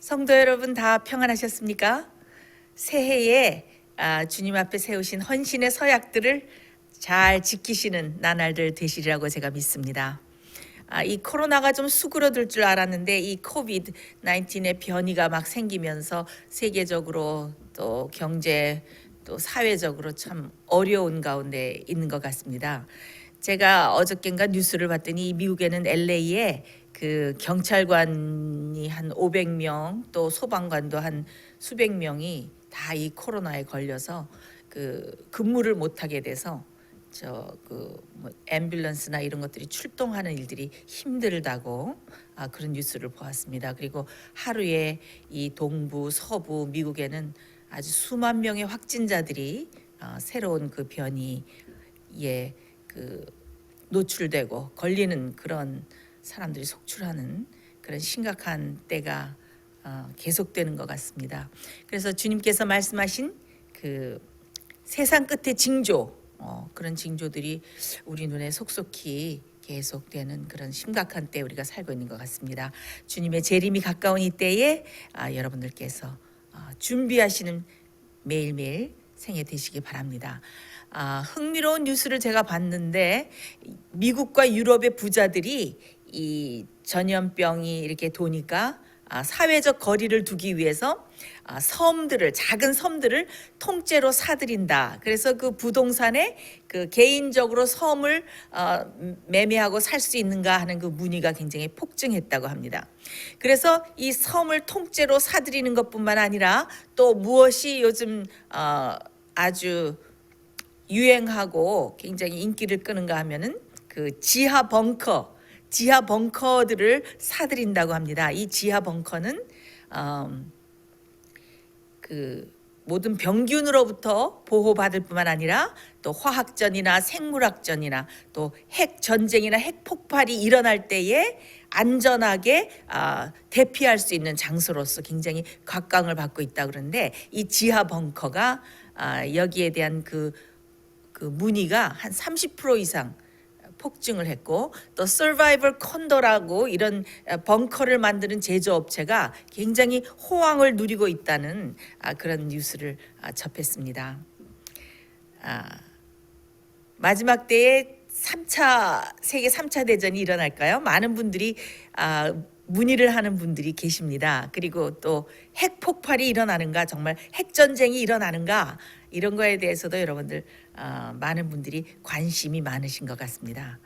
성도 여러분 다 평안하셨습니까? 새해에 주님 앞에 세우신 헌신의 서약들을 잘 지키시는 나날들 되시리라고 제가 믿습니다. 이 코로나가 좀 수그러들 줄 알았는데 이 코비드 19의 변이가 막 생기면서 세계적으로 또 경제 또 사회적으로 참 어려운 가운데 있는 것 같습니다. 제가 어저께인가 뉴스를 봤더니 미국에는 LA에 그 경찰관이 한 500명 또 소방관도 한 수백 명이 다 이 코로나에 걸려서 그 근무를 못 하게 돼서 뭐 앰뷸런스나 이런 것들이 출동하는 일들이 힘들다고 그런 뉴스를 보았습니다. 그리고 하루에 이 동부, 서부 미국에는 아주 수만 명의 확진자들이 새로운 그 변이에 그 노출되고 걸리는 그런 사람들이 속출하는 그런 심각한 때가 계속되는 것 같습니다. 그래서 주님께서 말씀하신 그 세상 끝의 징조, 그런 징조들이 우리 눈에 속속히 계속되는 그런 심각한 때 우리가 살고 있는 것 같습니다. 주님의 재림이 가까운 이 때에 여러분들께서 준비하시는 매일매일 생애 되시기 바랍니다. 흥미로운 뉴스를 제가 봤는데 미국과 유럽의 부자들이 이 전염병이 이렇게 도니까 사회적 거리를 두기 위해서 작은 섬들을 통째로 사들인다. 그래서 그 부동산에 그 개인적으로 섬을 매매하고 살 수 있는가 하는 그 문의가 굉장히 폭증했다고 합니다. 그래서 이 섬을 통째로 사들이는 것뿐만 아니라 또 무엇이 요즘 아주 유행하고 굉장히 인기를 끄는가 하면은 그 지하 벙커들을 사들인다고 합니다. 이 지하 벙커는 그 모든 병균으로부터 보호받을 뿐만 아니라 또 화학전이나 생물학전이나 또 핵전쟁이나 핵폭발이 일어날 때에 안전하게 대피할 수 있는 장소로서 굉장히 각광을 받고 있다 그러는데 이 지하 벙커가 여기에 대한 그 문의가 한 30% 이상 폭증을 했고 또 서바이벌 콘도라고 이런 벙커를 만드는 제조업체가 굉장히 호황을 누리고 있다는 그런 뉴스를 접했습니다. 마지막 때에 세계 3차 대전이 일어날까요? 많은 분들이 문의를 하는 분들이 계십니다. 그리고 또 핵폭발이 일어나는가, 정말 핵전쟁이 일어나는가, 이런 거에 대해서도 여러분들 많은 분들이 관심이 많으신 것 같습니다.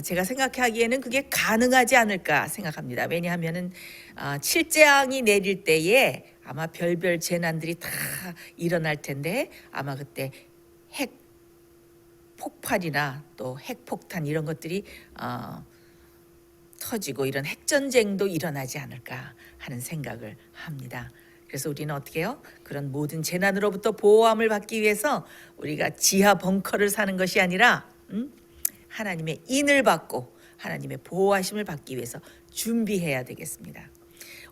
제가 생각하기에는 그게 가능하지 않을까 생각합니다. 왜냐하면은 7재앙이 내릴 때에 아마 별별 재난들이 다 일어날 텐데 아마 그때 핵 폭발이나 또 핵폭탄 이런 것들이 터지고 이런 핵전쟁도 일어나지 않을까 하는 생각을 합니다. 그래서 우리는 어떻게 해요? 그런 모든 재난으로부터 보호함을 받기 위해서 우리가 지하 벙커를 사는 것이 아니라 하나님의 인을 받고 하나님의 보호하심을 받기 위해서 준비해야 되겠습니다.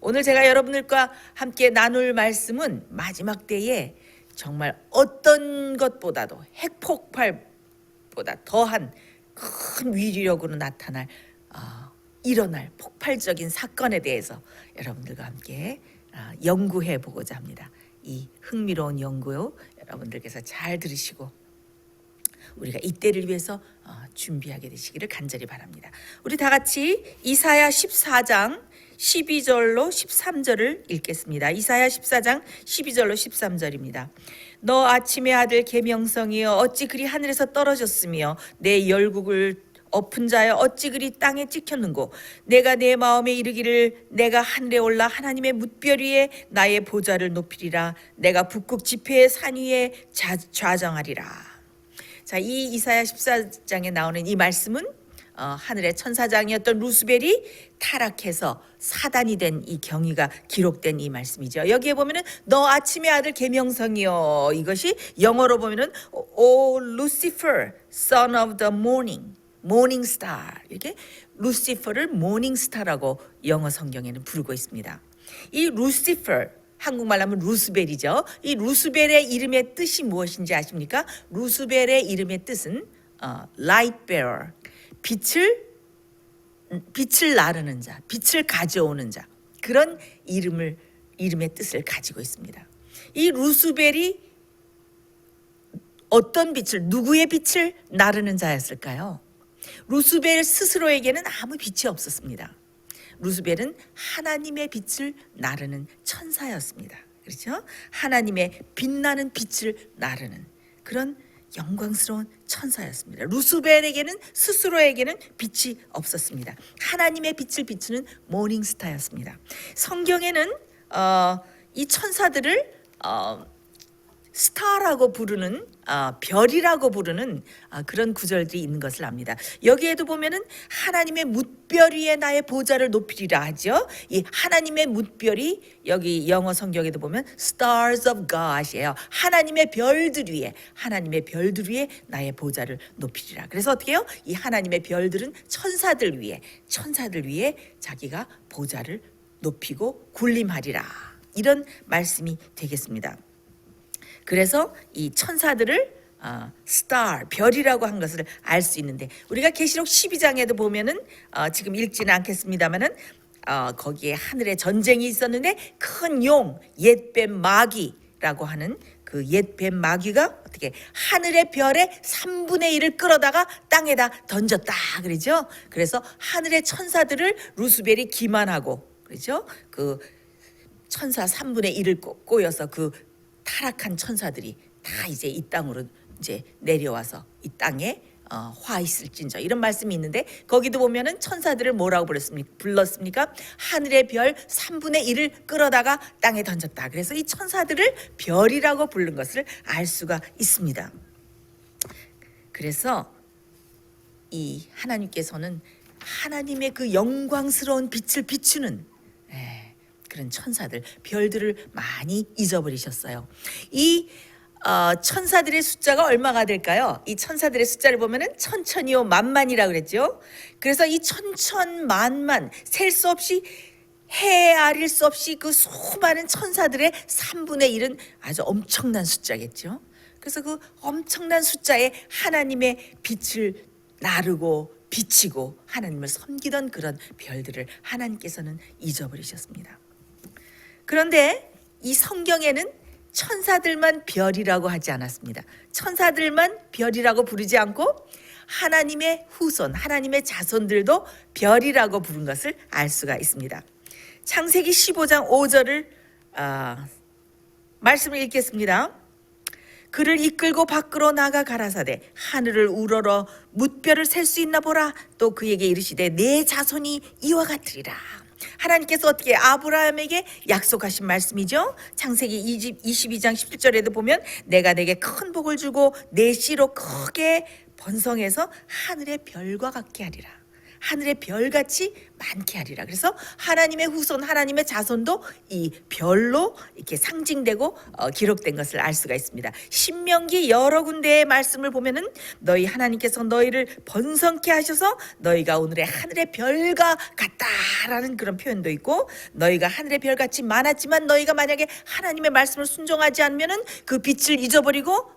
오늘 제가 여러분들과 함께 나눌 말씀은 마지막 때에 정말 어떤 것보다도 핵폭발보다 더한 큰 위력으로 일어날 폭발적인 사건에 대해서 여러분들과 함께 연구해 보고자 합니다. 이 흥미로운 연구 여러분들께서 잘 들으시고 우리가 이때를 위해서 준비하게 되시기를 간절히 바랍니다. 우리 다 같이 이사야 14장 12절로 13절을 읽겠습니다. 이사야 14장 12절로 13절입니다. 너 아침의 아들 계명성이여 어찌 그리 하늘에서 떨어졌으며 내 열국을 엎은 자여 어찌 그리 땅에 찍혔는고 내가 내 마음에 이르기를 내가 하늘에 올라 하나님의 뭇별 위에 나의 보좌를 높이리라 내가 북극 지폐의 산 위에 좌정하리라. 자, 이 이사야 14장에 나오는 이 말씀은 하늘의 천사장이었던 루스벨이 타락해서 사단이 된 이 경위가 기록된 이 말씀이죠. 여기에 보면은 너 아침의 아들 계명성이여, 이것이 영어로 보면은 O Lucifer, son of the morning star, 이렇게 루시퍼를 모닝 스타라고 영어 성경에는 부르고 있습니다. 이 루시퍼, 한국말로 하면 루스벨이죠. 이 루스벨의 이름의 뜻이 무엇인지 아십니까? 루스벨의 이름의 뜻은 light bearer, 빛을 나르는 자, 빛을 가져오는 자, 그런 이름을 이름의 뜻을 가지고 있습니다. 이 루스벨이 어떤 빛을, 누구의 빛을 나르는 자였을까요? 루스벨 스스로에게는 아무 빛이 없었습니다. 루스벨은 하나님의 빛을 나르는 천사였습니다. 그렇죠? 하나님의 빛나는 빛을 나르는 그런 영광스러운 천사였습니다. 루스벨에게는 스스로에게는 빛이 없었습니다. 하나님의 빛을 비추는 모닝스타였습니다. 성경에는 이 천사들을 스타라고 부르는 별이라고 부르는 그런 구절들이 있는 것을 압니다. 여기에도 보면은 하나님의 뭇별 위에 나의 보좌를 높이리라 하죠. 이 하나님의 뭇별이 여기 영어 성경에도 보면 stars of God이에요. 하나님의 별들 위에 나의 보좌를 높이리라. 그래서 어떻게 해요? 이 하나님의 별들은 천사들 위에 자기가 보좌를 높이고 군림하리라. 이런 말씀이 되겠습니다. 그래서 이 천사들을 스타, 별이라고 한 것을 알 수 있는데 우리가 계시록 12장에도 보면은 지금 읽지는 않겠습니다만은 거기에 하늘에 전쟁이 있었는데 큰 용, 옛뱀 마귀라고 하는 그 옛뱀 마귀가 어떻게 하늘의 별의 3분의 1을 끌어다가 땅에다 던졌다 그러죠. 그래서 하늘의 천사들을 루스벨이 기만하고 그렇죠. 그 천사 3분의 1을 꼬여서 그 타락한 천사들이 다 이제 이 땅으로 이제 내려와서 이 땅에 화 있을진저 이런 말씀이 있는데 거기도 보면은 천사들을 뭐라고 불렀습니까? 하늘의 별 3분의 1을 끌어다가 땅에 던졌다. 그래서 이 천사들을 별이라고 부른 것을 알 수가 있습니다. 그래서 이 하나님께서는 하나님의 그 영광스러운 빛을 비추는 그런 천사들, 별들을 많이 잊어버리셨어요. 이 천사들의 숫자가 얼마가 될까요? 이 천사들의 숫자를 보면은 천천히요 만만이라 그랬죠. 그래서 이 천천만만 셀 수 없이 헤아릴 수 없이 그 수많은 천사들의 3분의 1은 아주 엄청난 숫자겠죠. 그래서 그 엄청난 숫자에 하나님의 빛을 나르고 비치고 하나님을 섬기던 그런 별들을 하나님께서는 잊어버리셨습니다. 그런데 이 성경에는 천사들만 별이라고 하지 않았습니다. 천사들만 별이라고 부르지 않고 하나님의 후손, 하나님의 자손들도 별이라고 부른 것을 알 수가 있습니다. 창세기 15장 5절을 말씀을 읽겠습니다. 그를 이끌고 밖으로 나가 가라사대 하늘을 우러러 뭇별을 셀 수 있나 보라. 또 그에게 이르시되 내 자손이 이와 같으리라. 하나님께서 어떻게 아브라함에게 약속하신 말씀이죠. 창세기 22장 17절에도 보면 내가 내게 큰 복을 주고 내 씨로 크게 번성해서 하늘의 별과 같게 하리라. 하늘의 별같이 많게 하리라. 그래서 하나님의 후손, 하나님의 자손도 이 별로 이렇게 상징되고 기록된 것을 알 수가 있습니다. 신명기 여러 군데의 말씀을 보면은 너희 하나님께서 너희를 번성케 하셔서 너희가 오늘의 하늘의 별과 같다라는 그런 표현도 있고 너희가 하늘의 별같이 많았지만 너희가 만약에 하나님의 말씀을 순종하지 않으면은 그 빛을 잊어버리고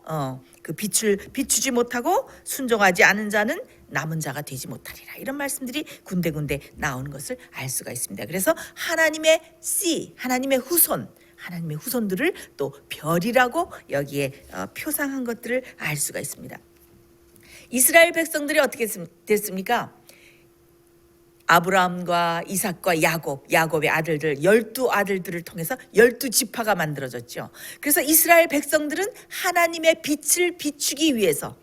그 빛을 비추지 못하고 순종하지 않은 자는 남은 자가 되지 못하리라. 이런 말씀들이 군데군데 나오는 것을 알 수가 있습니다. 그래서 하나님의 씨, 하나님의 후손들을 또 별이라고 여기에 표상한 것들을 알 수가 있습니다. 이스라엘 백성들이 어떻게 됐습니까? 아브라함과 이삭과 야곱의 아들들 12아들들을 통해서 12지파가 만들어졌죠. 그래서 이스라엘 백성들은 하나님의 빛을 비추기 위해서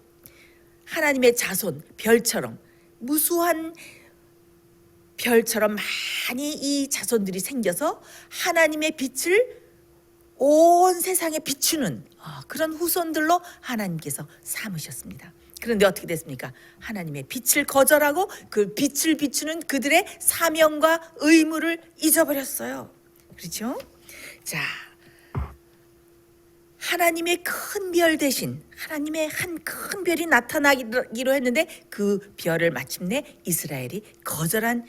하나님의 자손, 별처럼 무수한 별처럼 많이 이 자손들이 생겨서 하나님의 빛을 온 세상에 비추는 그런 후손들로 하나님께서 삼으셨습니다. 그런데 어떻게 됐습니까? 하나님의 빛을 거절하고 그 빛을 비추는 그들의 사명과 의무를 잊어버렸어요. 그렇죠? 자, 하나님의 큰 별 대신 하나님의 한 큰 별이 나타나기로 했는데 그 별을 마침내 이스라엘이 거절한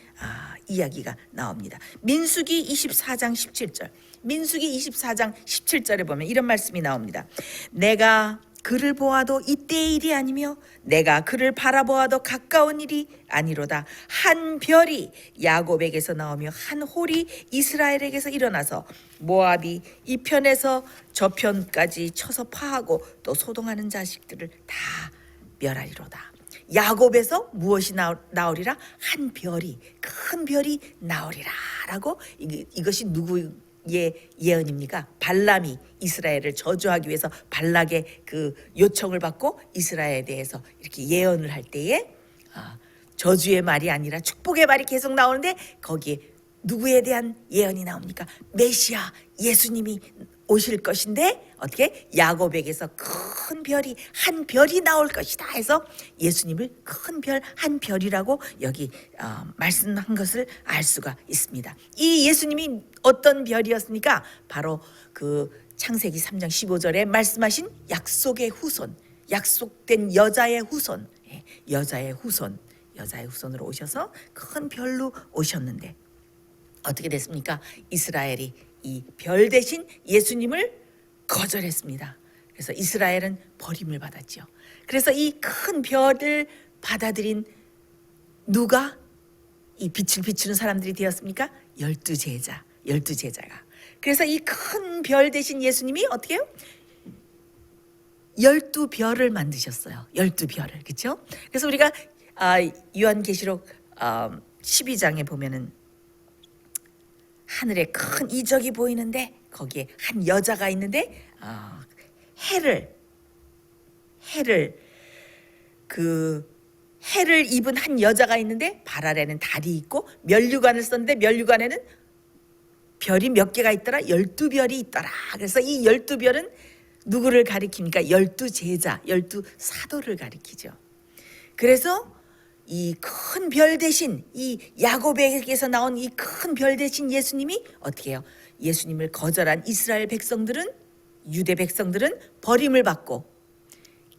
이야기가 나옵니다. 민수기 24장 17절. 민수기 24장 17절에 보면 이런 말씀이 나옵니다. 내가 그를 보아도 이때의 일이 아니며 내가 그를 바라보아도 가까운 일이 아니로다. 한 별이 야곱에게서 나오며 한 홀이 이스라엘에게서 일어나서 모압이 이 편에서 저 편까지 쳐서 파하고 또 소동하는 자식들을 다 멸하리로다. 야곱에서 무엇이 나오리라? 한 별이, 큰 별이 나오리라 라고. 이것이 누구의 예언입니까? 발람이 이스라엘을 저주하기 위해서 발락의 그 요청을 받고 이스라엘에 대해서 이렇게 예언을 할 때에 저주의 말이 아니라 축복의 말이 계속 나오는데 거기에 누구에 대한 예언이 나옵니까? 메시아 예수님이 오실 것인데 어떻게? 야곱에게서 큰 별이, 한 별이 나올 것이다 해서 예수님을 큰 별, 한 별이라고 여기 말씀한 것을 알 수가 있습니다. 이 예수님이 어떤 별이었습니까? 바로 그 창세기 3장 15절에 말씀하신 약속의 후손, 약속된 여자의 후손, 여자의 후손으로 오셔서 큰 별로 오셨는데 어떻게 됐습니까? 이스라엘이 이 별 대신 예수님을 거절했습니다. 그래서 이스라엘은 버림을 받았죠. 그래서 이 큰 별을 받아들인 누가 이 빛을 비추는 사람들이 되었습니까? 12제자가. 그래서 이 큰 별 대신 예수님이 어떻게 해요? 12별을 만드셨어요. 12별을. 그렇죠? 그래서 우리가 요한계시록 12장에 보면은 하늘에 큰 이적이 보이는데 거기에 한 여자가 있는데 해를 입은 한 여자가 있는데 발 아래는 달이 있고 면류관을 썼는데 면류관에는 별이 몇 개가 있더라? 12별이 있더라. 그래서 이 12별은 누구를 가리킵니까? 12제자, 12사도를 가리키죠. 그래서 이 큰 별 대신 이 야곱에게서 나온 이 큰 별 대신 예수님이 어떻게 해요? 예수님을 거절한 이스라엘 백성들은, 유대 백성들은 버림을 받고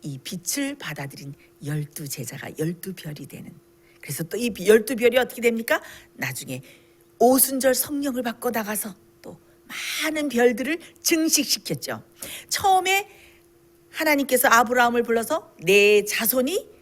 이 빛을 받아들인 12제자가 12별이 되는. 그래서 또 이 12별이 어떻게 됩니까? 나중에 오순절 성령을 받고 나가서 또 많은 별들을 증식시켰죠. 처음에 하나님께서 아브라함을 불러서 내 자손이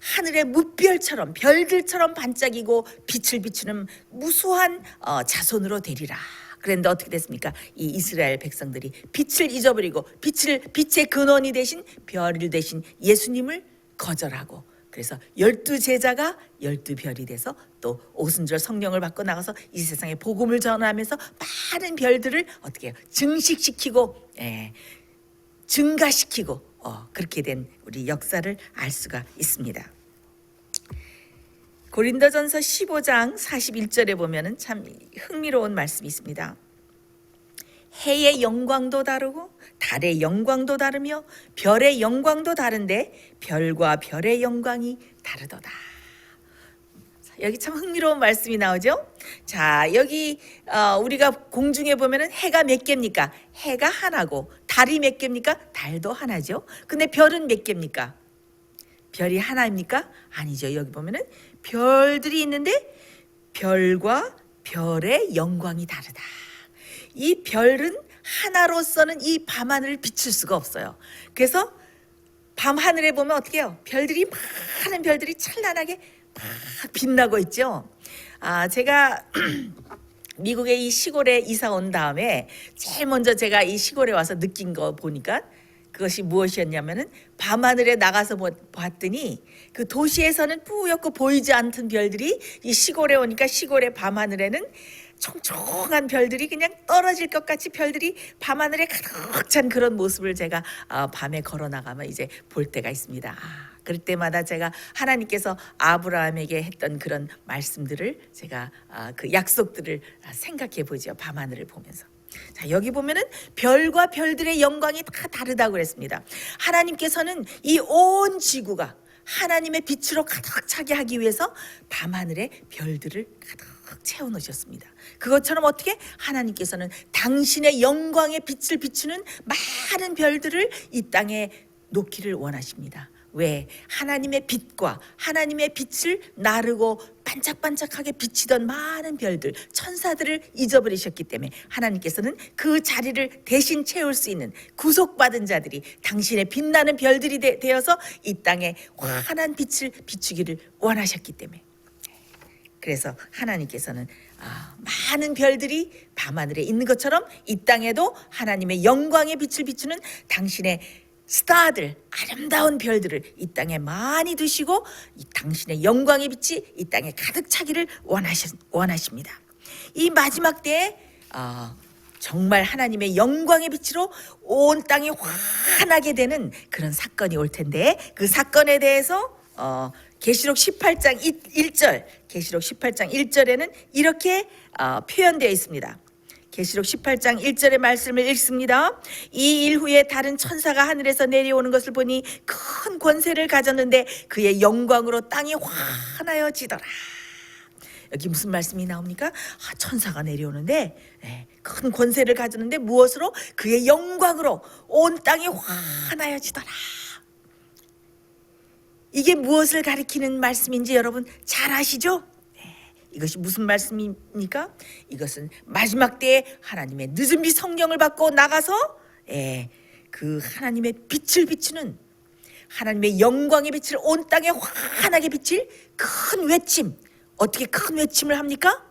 하늘의 무별처럼 별들처럼 반짝이고 빛을 비추는 무수한 자손으로 되리라. 그런데 어떻게 됐습니까? 이 이스라엘 백성들이 빛을 잊어버리고 빛의 근원이 되신 별을 대신 예수님을 거절하고 그래서 12제자가 12별이 돼서 또 오순절 성령을 받고 나가서 이 세상에 복음을 전하면서 많은 별들을 어떻게 해요? 증식시키고 증가시키고 그렇게 된 우리 역사를 알 수가 있습니다. 고린도전서 15장 41절에 보면은 참 흥미로운 말씀이 있습니다. 해의 영광도 다르고 달의 영광도 다르며 별의 영광도 다른데 별과 별의 영광이 다르도다. 여기 참 흥미로운 말씀이 나오죠. 자, 여기 우리가 공중에 보면은 해가 몇 개입니까? 해가 하나고 달이 몇 개입니까? 달도 하나죠. 근데 별은 몇 개입니까? 별이 하나입니까? 아니죠. 여기 보면은 별들이 있는데 별과 별의 영광이 다르다. 이 별은 하나로서는 이 밤하늘을 비출 수가 없어요. 그래서 밤하늘에 보면 어떻게 해요? 별들이 많은 별들이 찬란하게 막 빛나고 있죠. 제가 미국의 이 시골에 이사 온 다음에 제일 먼저 제가 이 시골에 와서 느낀 거 보니까 그것이 무엇이었냐면은 밤하늘에 나가서 봤더니 그 도시에서는 뿌옇고 보이지 않던 별들이 이 시골에 오니까 시골의 밤하늘에는 총총한 별들이 그냥 떨어질 것 같이 별들이 밤하늘에 가득 찬 그런 모습을 제가 밤에 걸어 나가면 이제 볼 때가 있습니다. 그럴 때마다 제가 하나님께서 아브라함에게 했던 그런 말씀들을 제가 그 약속들을 생각해 보죠. 밤하늘을 보면서. 자, 여기 보면은 별과 별들의 영광이 다 다르다고 그랬습니다. 하나님께서는 이 온 지구가 하나님의 빛으로 가득 차게 하기 위해서 밤하늘에 별들을 가득 채워 놓으셨습니다. 그것처럼 어떻게 하나님께서는 당신의 영광의 빛을 비추는 많은 별들을 이 땅에 놓기를 원하십니다. 왜 하나님의 빛과 하나님의 빛을 나르고 반짝반짝하게 비치던 많은 별들, 천사들을 잊어버리셨기 때문에 하나님께서는 그 자리를 대신 채울 수 있는 구속받은 자들이 당신의 빛나는 별들이 되어서 이 땅에 환한 빛을 비추기를 원하셨기 때문에, 그래서 하나님께서는 많은 별들이 밤하늘에 있는 것처럼 이 땅에도 하나님의 영광의 빛을 비추는 당신의 스타들, 아름다운 별들을 이 땅에 많이 두시고 이 당신의 영광의 빛이 이 땅에 가득 차기를 원하십니다. 이 마지막 때에 정말 하나님의 영광의 빛으로 온 땅이 환하게 되는 그런 사건이 올 텐데, 그 사건에 대해서 계시록 18장 1절, 계시록 18장 1절에는 이렇게 표현되어 있습니다. 계시록 18장 1절의 말씀을 읽습니다. 이 일 후에 다른 천사가 하늘에서 내려오는 것을 보니 큰 권세를 가졌는데 그의 영광으로 땅이 환하여지더라. 여기 무슨 말씀이 나옵니까? 천사가 내려오는데 큰 권세를 가졌는데 무엇으로? 그의 영광으로 온 땅이 환하여지더라. 이게 무엇을 가리키는 말씀인지 여러분 잘 아시죠? 이것이 무슨 말씀입니까? 이것은 마지막 때에 하나님의 늦은 빛 성령을 받고 나가서 그 하나님의 빛을 비추는, 하나님의 영광의 빛을 온 땅에 환하게 비칠 큰 외침. 어떻게 큰 외침을 합니까?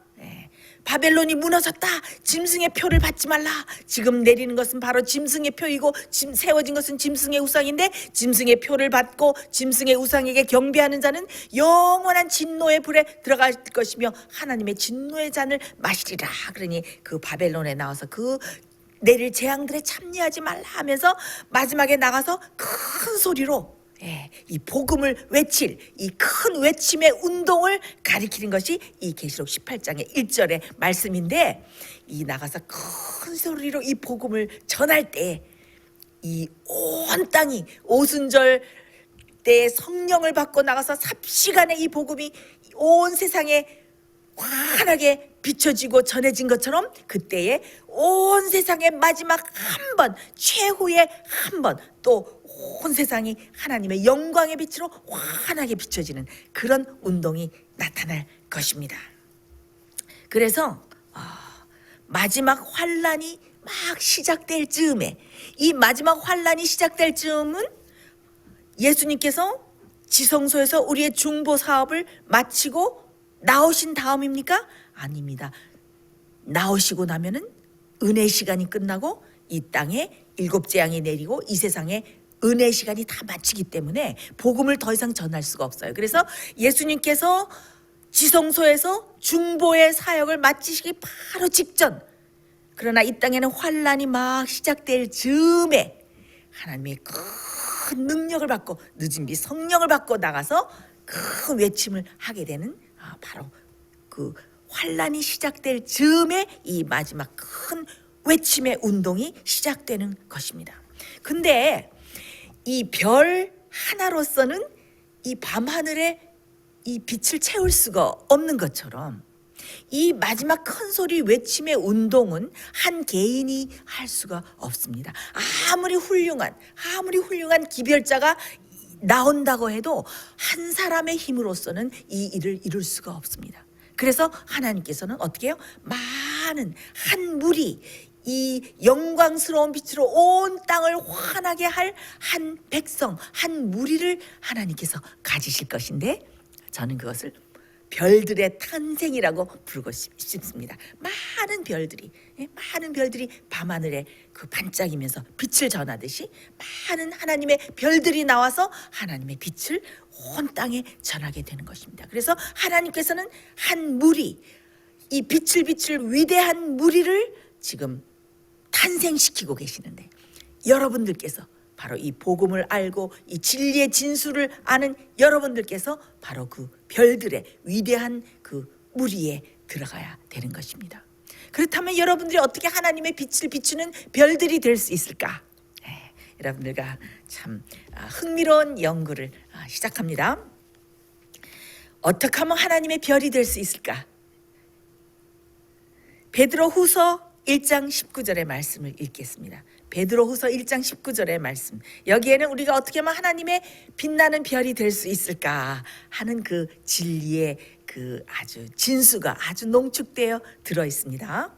바벨론이 무너졌다. 짐승의 표를 받지 말라. 지금 내리는 것은 바로 짐승의 표이고 세워진 것은 짐승의 우상인데, 짐승의 표를 받고 짐승의 우상에게 경배하는 자는 영원한 진노의 불에 들어갈 것이며 하나님의 진노의 잔을 마시리라. 그러니 그 바벨론에 나와서 그 내릴 재앙들에 참여하지 말라 하면서 마지막에 나가서 큰 소리로 이 복음을 외칠 이 큰 외침의 운동을 가리키는 것이 이 계시록 18장의 1절의 말씀인데, 이 나가서 큰 소리로 이 복음을 전할 때 이 온 땅이 오순절 때 성령을 받고 나가서 삽시간에 이 복음이 온 세상에 환하게 비춰지고 전해진 것처럼, 그때에 온 세상의 마지막 한 번, 최후의 한 번, 또 온 세상이 하나님의 영광의 빛으로 환하게 비춰지는 그런 운동이 나타날 것입니다. 그래서 마지막 환란이 막 시작될 즈음에, 이 마지막 환란이 시작될 즈음은 예수님께서 지성소에서 우리의 중보 사업을 마치고 나오신 다음입니까? 아닙니다. 나오시고 나면은 은혜 시간이 끝나고 이 땅에 일곱 재앙이 내리고 이 세상에 은혜 시간이 다 마치기 때문에 복음을 더 이상 전할 수가 없어요. 그래서 예수님께서 지성소에서 중보의 사역을 마치시기 바로 직전, 그러나 이 땅에는 환란이 막 시작될 즈음에 하나님의 큰 능력을 받고 늦은 빛 성령을 받고 나가서 큰 외침을 하게 되는, 바로 그 환란이 시작될 즈음에 이 마지막 큰 외침의 운동이 시작되는 것입니다. 근데 이 별 하나로서는 이 밤하늘에 이 빛을 채울 수가 없는 것처럼, 이 마지막 큰 소리 외침의 운동은 한 개인이 할 수가 없습니다. 아무리 훌륭한 기별자가 나온다고 해도 한 사람의 힘으로서는 이 일을 이룰 수가 없습니다. 그래서 하나님께서는 어떻게 해요? 많은 한 무리, 이 영광스러운 빛으로 온 땅을 환하게 할 한 백성, 한 무리를 하나님께서 가지실 것인데, 저는 그것을 별들의 탄생이라고 부르고 싶습니다. 많은 별들이 밤하늘에 그 반짝이면서 빛을 전하듯이 많은 하나님의 별들이 나와서 하나님의 빛을 온 땅에 전하게 되는 것입니다. 그래서 하나님께서는 한 무리, 이 빛을 비출 위대한 무리를 지금 탄생시키고 계시는데, 여러분들께서 바로 이 복음을 알고 이 진리의 진수를 아는 여러분들께서 바로 그 별들의 위대한 그 무리에 들어가야 되는 것입니다. 그렇다면 여러분들이 어떻게 하나님의 빛을 비추는 별들이 될 수 있을까? 여러분들과 참 흥미로운 연구를 시작합니다. 어떻게 하면 하나님의 별이 될 수 있을까? 베드로 후서 1장 19절의 말씀을 읽겠습니다. 베드로후서 1장 19절의 말씀. 여기에는 우리가 어떻게 하면 하나님의 빛나는 별이 될 수 있을까 하는 그 진리의 그 아주 진수가 아주 농축되어 들어 있습니다.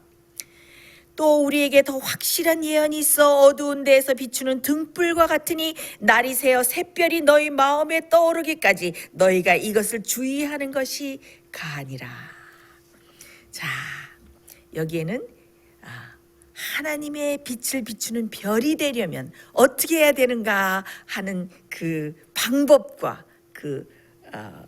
또 우리에게 더 확실한 예언이 있어 어두운 데에서 비추는 등불과 같으니 날이 새어 샛별이 너희 마음에 떠오르기까지 너희가 이것을 주의하는 것이 가니라. 자, 여기에는 하나님의 빛을 비추는 별이 되려면 어떻게 해야 되는가 하는 그 방법과 그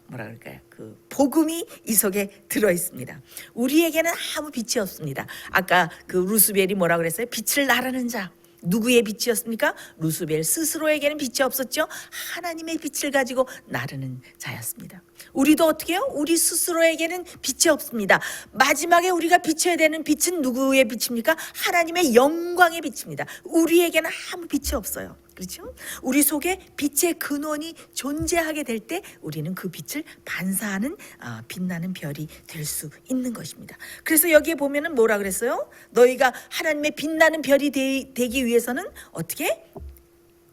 뭐라 그럴까요? 그 복음이 이 속에 들어 있습니다. 우리에게는 아무 빛이 없습니다. 아까 그 루스벨이 뭐라 그랬어요? 빛을 나르는 자. 누구의 빛이었습니까? 루스벨 스스로에게는 빛이 없었죠. 하나님의 빛을 가지고 나르는 자였습니다. 우리도 어떻게 해요? 우리 스스로에게는 빛이 없습니다. 마지막에 우리가 비춰야 되는 빛은 누구의 빛입니까? 하나님의 영광의 빛입니다. 우리에게는 아무 빛이 없어요. 그렇죠? 우리 속에 빛의 근원이 존재하게 될 때 우리는 그 빛을 반사하는 빛나는 별이 될 수 있는 것입니다. 그래서 여기에 보면은 뭐라 그랬어요? 너희가 하나님의 빛나는 별이 되기 위해서는 어떻게?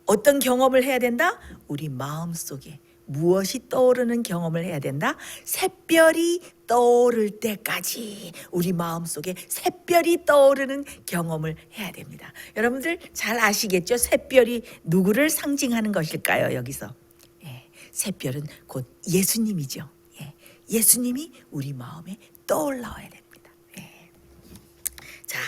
어떤 경험을 해야 된다? 우리 마음속에 무엇이 떠오르는 경험을 해야 된다? 샛별이 떠오를 때까지 우리 마음속에 샛별이 떠오르는 경험을 해야 됩니다. 여러분들 잘 아시겠죠? 샛별이 누구를 상징하는 것일까요? 여기서 샛별은 곧 예수님이죠. 예수님이 우리 마음에 떠올라와야 됩니다. 자,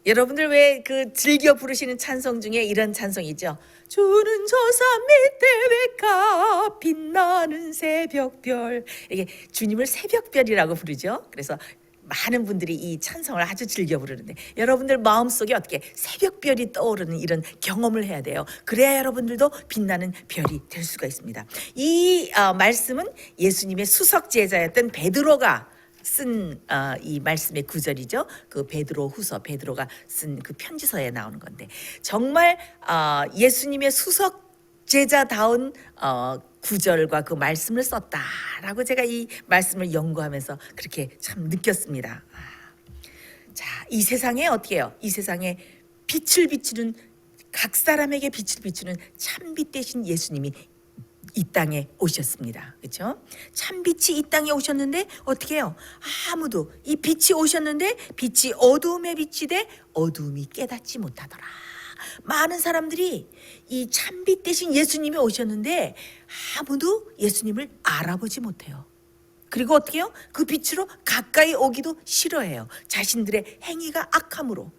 여러분들 왜 그 즐겨 부르시는 찬송 중에 이런 찬송이죠? 주는 저 산 밑에 외가 빛나는 새벽별. 이게 주님을 새벽별이라고 부르죠. 그래서 많은 분들이 이 찬송을 아주 즐겨 부르는데 여러분들 마음속에 어떻게 새벽별이 떠오르는 이런 경험을 해야 돼요. 그래야 여러분들도 빛나는 별이 될 수가 있습니다. 이 말씀은 예수님의 수석 제자였던 베드로가 쓴 이 말씀의 구절이죠. 그 베드로후서 베드로가 쓴 그 편지서에 나오는 건데 정말 예수님의 수석 제자다운 구절과 그 말씀을 썼다라고 제가 이 말씀을 연구하면서 그렇게 참 느꼈습니다. 자, 이 세상에 어떻게 해요? 이 세상에 빛을 비추는 각 사람에게 빛을 비추는 참빛 대신 예수님이 이 땅에 오셨습니다. 그렇죠? 참빛이 이 땅에 오셨는데 어떻게 해요? 아무도 이 빛이 오셨는데 빛이 어두움에 빛이 돼 어두움이 깨닫지 못하더라. 많은 사람들이 이 참빛 대신 예수님이 오셨는데 아무도 예수님을 알아보지 못해요. 그리고 어떻게 해요? 그 빛으로 가까이 오기도 싫어해요. 자신들의 행위가 악함으로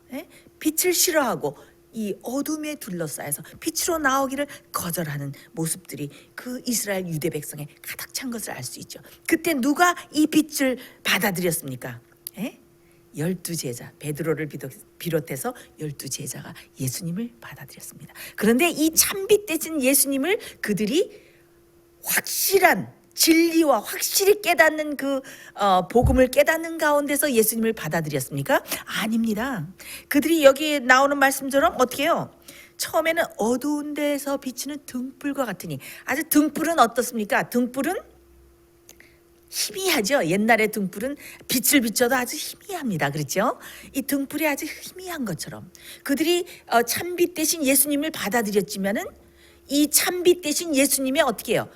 빛을 싫어하고 이 어둠에 둘러싸여서 빛으로 나오기를 거절하는 모습들이 그 이스라엘 유대 백성에 가득 찬 것을 알 수 있죠. 그때 누가 이 빛을 받아들였습니까? 12제자 베드로를 비롯해서 12제자가 예수님을 받아들였습니다. 그런데 이 참빛 대신 예수님을 그들이 확실한 진리와 확실히 깨닫는 그 복음을 깨닫는 가운데서 예수님을 받아들였습니까? 아닙니다. 그들이 여기 나오는 말씀처럼 어떻게 해요? 처음에는 어두운 데에서 비치는 등불과 같으니 아주 등불은 어떻습니까? 등불은 희미하죠. 옛날의 등불은 빛을 비춰도 아주 희미합니다. 그렇죠? 이 등불이 아주 희미한 것처럼 그들이 참빛 대신 예수님을 받아들였지만은 이 참빛 대신 예수님이 어떻게 해요?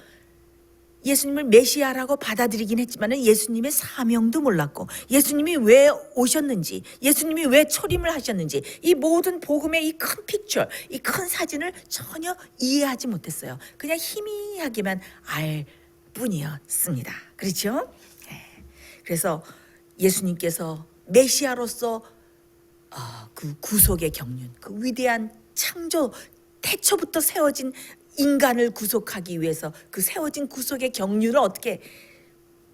예수님을 메시아라고 받아들이긴 했지만은 예수님의 사명도 몰랐고 예수님이 왜 오셨는지 예수님이 왜 초림을 하셨는지 이 모든 복음의 이 큰 픽처 이 큰 사진을 전혀 이해하지 못했어요. 그냥 희미하게만 알 뿐이었습니다. 그렇죠? 그래서 예수님께서 메시아로서 그 구속의 경륜 그 위대한 창조 태초부터 세워진 인간을 구속하기 위해서 그 세워진 구속의 경륜을 어떻게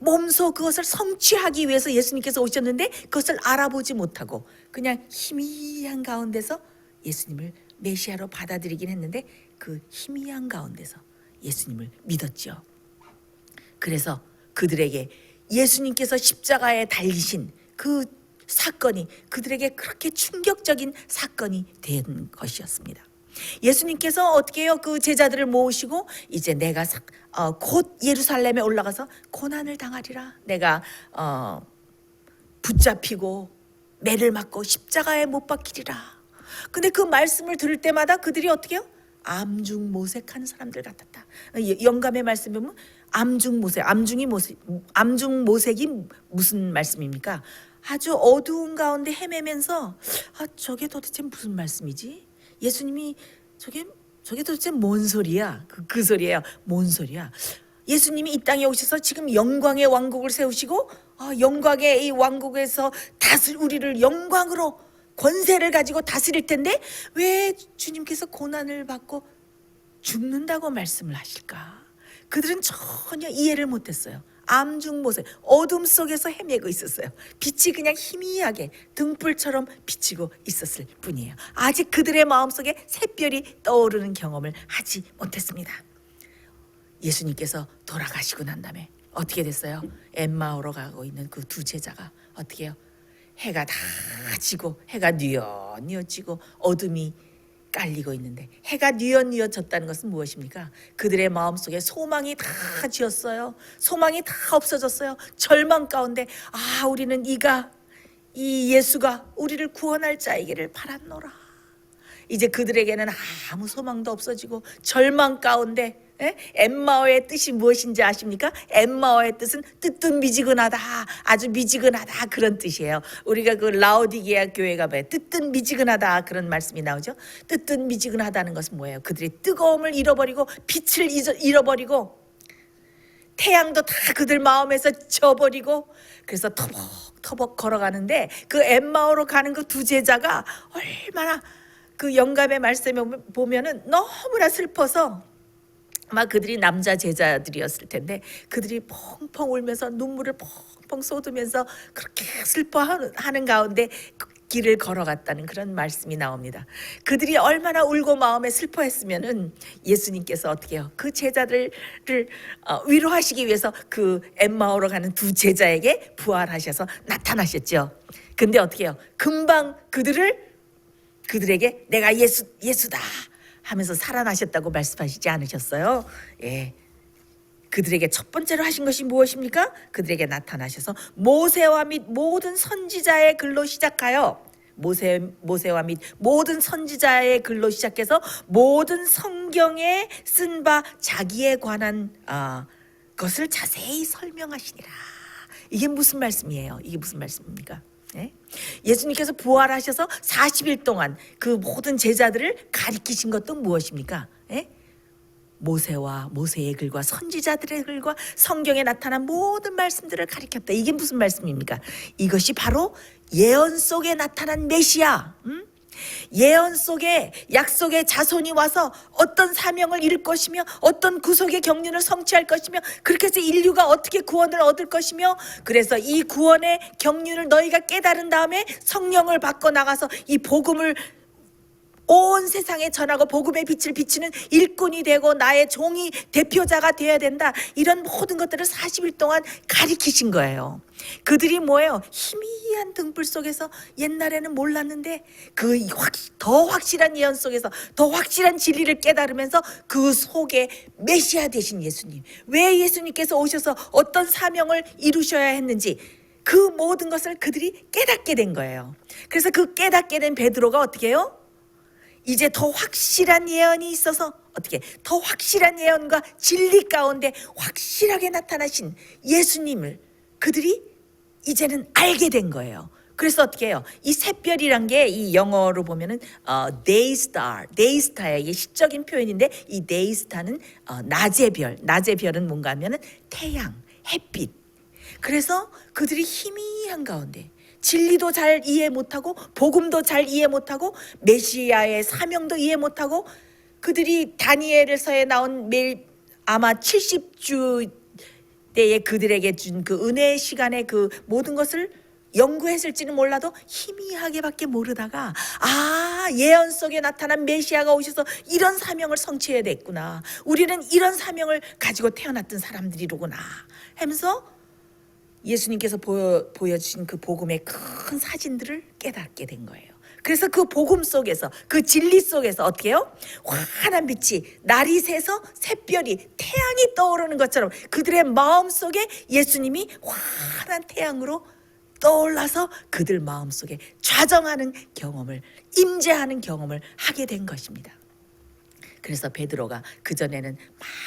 몸소 그것을 성취하기 위해서 예수님께서 오셨는데 그것을 알아보지 못하고 그냥 희미한 가운데서 예수님을 메시아로 받아들이긴 했는데 그 희미한 가운데서 예수님을 믿었죠. 그래서 그들에게 예수님께서 십자가에 달리신 그 사건이 그들에게 그렇게 충격적인 사건이 된 것이었습니다. 예수님께서 어떻게 해요? 그 제자들을 모으시고 이제 내가 곧 예루살렘에 올라가서 고난을 당하리라. 내가 붙잡히고 매를 맞고 십자가에 못 박히리라. 근데 그 말씀을 들을 때마다 그들이 어떻게 해요? 암중모색하는 사람들 같았다. 영감의 말씀 보면 암중모색이 무슨 말씀입니까? 아주 어두운 가운데 헤매면서 저게 도대체 무슨 말씀이지? 예수님이 저게 도대체 뭔 소리야? 그 소리예요. 뭔 소리야? 예수님이 이 땅에 오셔서 지금 영광의 왕국을 세우시고 영광의 이 왕국에서 우리를 영광으로 권세를 가지고 다스릴 텐데 왜 주님께서 고난을 받고 죽는다고 말씀을 하실까? 그들은 전혀 이해를 못했어요. 암중모색, 어둠 속에서 헤매고 있었어요. 빛이 그냥 희미하게 등불처럼 비치고 있었을 뿐이에요. 아직 그들의 마음속에 샛별이 떠오르는 경험을 하지 못했습니다. 예수님께서 돌아가시고 난 다음에 어떻게 됐어요? 엠마오로 가고 있는 그 두 제자가 어떻게 해요? 해가 다 지고 해가 뉘엿뉘엿지고 어둠이 깔리고 있는데, 해가 뉘엿뉘엿졌다는 것은 무엇입니까? 그들의 마음속에 소망이 다 지었어요. 소망이 다 없어졌어요. 절망 가운데 우리는 이 예수가 우리를 구원할 자이기를 바랐노라. 이제 그들에게는 아무 소망도 없어지고 절망 가운데, 엠마오의 뜻이 무엇인지 아십니까? 엠마오의 뜻은 뜨뜻미지근하다, 아주 미지근하다, 그런 뜻이에요. 우리가 그 라오디게아 교회가 봐요. 뜨뜻미지근하다, 그런 말씀이 나오죠. 뜨뜻미지근하다는 것은 뭐예요? 그들이 뜨거움을 잃어버리고 빛을 잃어버리고 태양도 다 그들 마음에서 져버리고, 그래서 터벅터벅 걸어가는데 그 엠마오로 가는 그 두 제자가 얼마나 그 영감의 말씀에 보면은 너무나 슬퍼서, 아마 그들이 남자 제자들이었을 텐데 그들이 펑펑 울면서 눈물을 펑펑 쏟으면서 그렇게 슬퍼하는 가운데 길을 걸어갔다는 그런 말씀이 나옵니다. 그들이 얼마나 울고 마음에 슬퍼했으면은 예수님께서 어떻게 해요? 그 제자들을 위로하시기 위해서 그 엠마오로 가는 두 제자에게 부활하셔서 나타나셨죠. 근데 어떻게 해요? 금방 그들에게 내가 예수다 하면서 살아나셨다고 말씀하시지 않으셨어요? 예. 그들에게 첫 번째로 하신 것이 무엇입니까? 그들에게 나타나셔서 모세와 및 모든 선지자의 글로 시작하여 모세와 및 모든 선지자의 글로 시작해서 모든 성경에 쓴 바 자기에 관한 것을 자세히 설명하시니라. 이게 무슨 말씀이에요? 이게 무슨 말씀입니까? 네? 예수님께서 부활하셔서 40일 동안 그 모든 제자들을 가리키신 것도 무엇입니까? 네? 모세의 글과 선지자들의 글과 성경에 나타난 모든 말씀들을 가리켰다. 이게 무슨 말씀입니까? 이것이 바로 예언 속에 나타난 메시아, 예언 속에 약속의 자손이 와서 어떤 사명을 이룰 것이며 어떤 구속의 경륜을 성취할 것이며, 그렇게 해서 인류가 어떻게 구원을 얻을 것이며, 그래서 이 구원의 경륜을 너희가 깨달은 다음에 성령을 받고 나가서 이 복음을 온 세상에 전하고 복음의 빛을 비추는 일꾼이 되고 나의 종이 대표자가 되어야 된다. 이런 모든 것들을 40일 동안 가리키신 거예요. 그들이 뭐예요? 희미한 등불 속에서 옛날에는 몰랐는데 그 더 확실한 예언 속에서 더 확실한 진리를 깨달으면서 그 속에 메시아 되신 예수님, 왜 예수님께서 오셔서 어떤 사명을 이루셔야 했는지 그 모든 것을 그들이 깨닫게 된 거예요. 그래서 그 깨닫게 된 베드로가 어떻게 해요? 이제 더 확실한 예언이 있어서 어떻게 더 확실한 예언과 진리 가운데 확실하게 나타나신 예수님을 그들이 이제는 알게 된 거예요. 그래서 어떻게 해요? 이 샛별이란 게 이 영어로 보면은 데이스타예요. 이게 시적인 표현인데 이 데이스타는 낮의 별. 낮의 별은 뭔가 하면은 태양, 햇빛. 그래서 그들이 희미한 가운데 진리도 잘 이해 못하고 복음도 잘 이해 못하고 메시아의 사명도 이해 못하고, 그들이 다니엘서에 나온 아마 70주 때에 그들에게 준 그 은혜의 시간에 그 모든 것을 연구했을지는 몰라도 희미하게밖에 모르다가 예언 속에 나타난 메시아가 오셔서 이런 사명을 성취해야 됐구나, 우리는 이런 사명을 가지고 태어났던 사람들이로구나 하면서 예수님께서 보여주신 그 복음의 큰 사진들을 깨닫게 된 거예요. 그래서 그 복음 속에서 그 진리 속에서 어떻게 해요? 환한 빛이 날이 새서 샛별이 태양이 떠오르는 것처럼 그들의 마음속에 예수님이 환한 태양으로 떠올라서 그들 마음속에 좌정하는 경험을, 임재하는 경험을 하게 된 것입니다. 그래서 베드로가 그전에는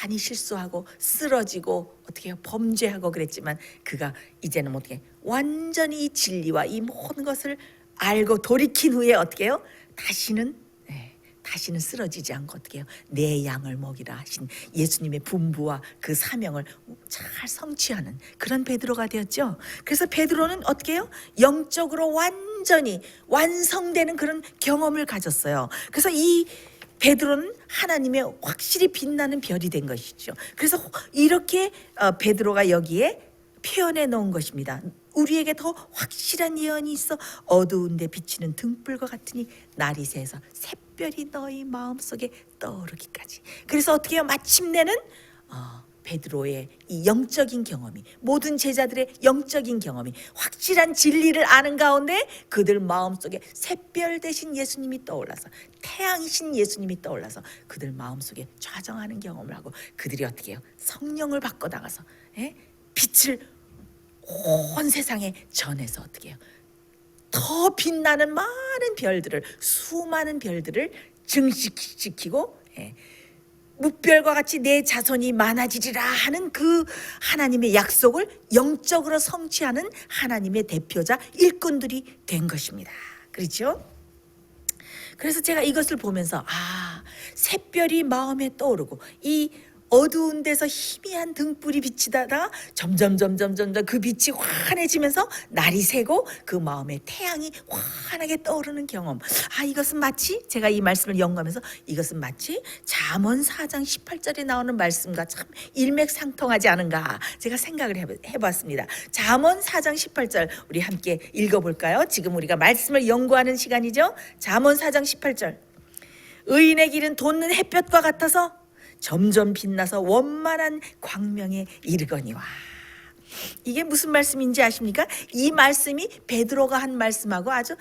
많이 실수하고 쓰러지고 어떻게 해요? 범죄하고 그랬지만 그가 이제는 어떻게 완전히 이 진리와 이 모든 것을 알고 돌이킨 후에 어떻게 해요? 다시는 쓰러지지 않고 어떻게 해요? 내 양을 먹이라 하신 예수님의 분부와 그 사명을 잘 성취하는 그런 베드로가 되었죠. 그래서 베드로는 어떻게 해요? 영적으로 완전히 완성되는 그런 경험을 가졌어요. 그래서 이 베드로는 하나님의 확실히 빛나는 별이 된 것이죠. 그래서 이렇게 베드로가 여기에 표현해 놓은 것입니다. 우리에게 더 확실한 예언이 있어 어두운 데 비치는 등불과 같으니 날이 새서 샛별이 너희 마음속에 떠오르기까지. 그래서 어떻게 해요? 마침내는 베드로의 이 영적인 경험이, 모든 제자들의 영적인 경험이, 확실한 진리를 아는 가운데 그들 마음속에 샛별 되신 예수님이 떠올라서, 태양이신 예수님이 떠올라서 그들 마음속에 좌정하는 경험을 하고 그들이 어떻게 해요? 성령을 받고 나가서 빛을 온 세상에 전해서 어떻게 해요? 더 빛나는 많은 별들을, 수많은 별들을 증식시키고 묵별과 같이 내 자손이 많아지리라 하는 그 하나님의 약속을 영적으로 성취하는 하나님의 대표자 일꾼들이 된 것입니다. 그렇죠? 그래서 제가 이것을 보면서 샛별이 마음에 떠오르고 이 어두운 데서 희미한 등불이 비치다가 점점 그 빛이 환해지면서 날이 새고 그 마음에 태양이 환하게 떠오르는 경험. 이것은 마치 제가 이 말씀을 연구하면서 이것은 마치 잠언 4장 18절에 나오는 말씀과 참 일맥상통하지 않은가 제가 생각을 해봤습니다. 잠언 4장 18절 우리 함께 읽어볼까요? 지금 우리가 말씀을 연구하는 시간이죠. 잠언 4장 18절. 의인의 길은 돋는 햇볕과 같아서 점점 빛나서 원만한 광명에 이르거니와. 이게 무슨 말씀인지 아십니까? 이 말씀이 베드로가 한 말씀하고 아주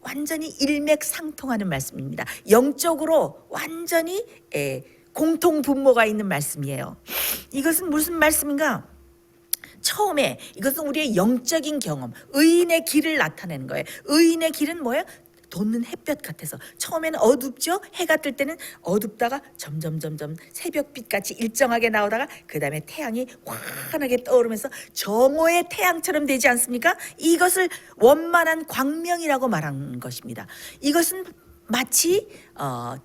완전히 일맥상통하는 말씀입니다. 영적으로 완전히 공통분모가 있는 말씀이에요. 이것은 무슨 말씀인가? 처음에 이것은 우리의 영적인 경험, 의인의 길을 나타내는 거예요. 의인의 길은 뭐예요? 돋는 햇볕 같아서 처음에는 어둡죠. 해가 뜰 때는 어둡다가 점점 새벽빛 같이 일정하게 나오다가 그 다음에 태양이 환하게 떠오르면서 정오의 태양처럼 되지 않습니까? 이것을 원만한 광명이라고 말하는 것입니다. 이것은 마치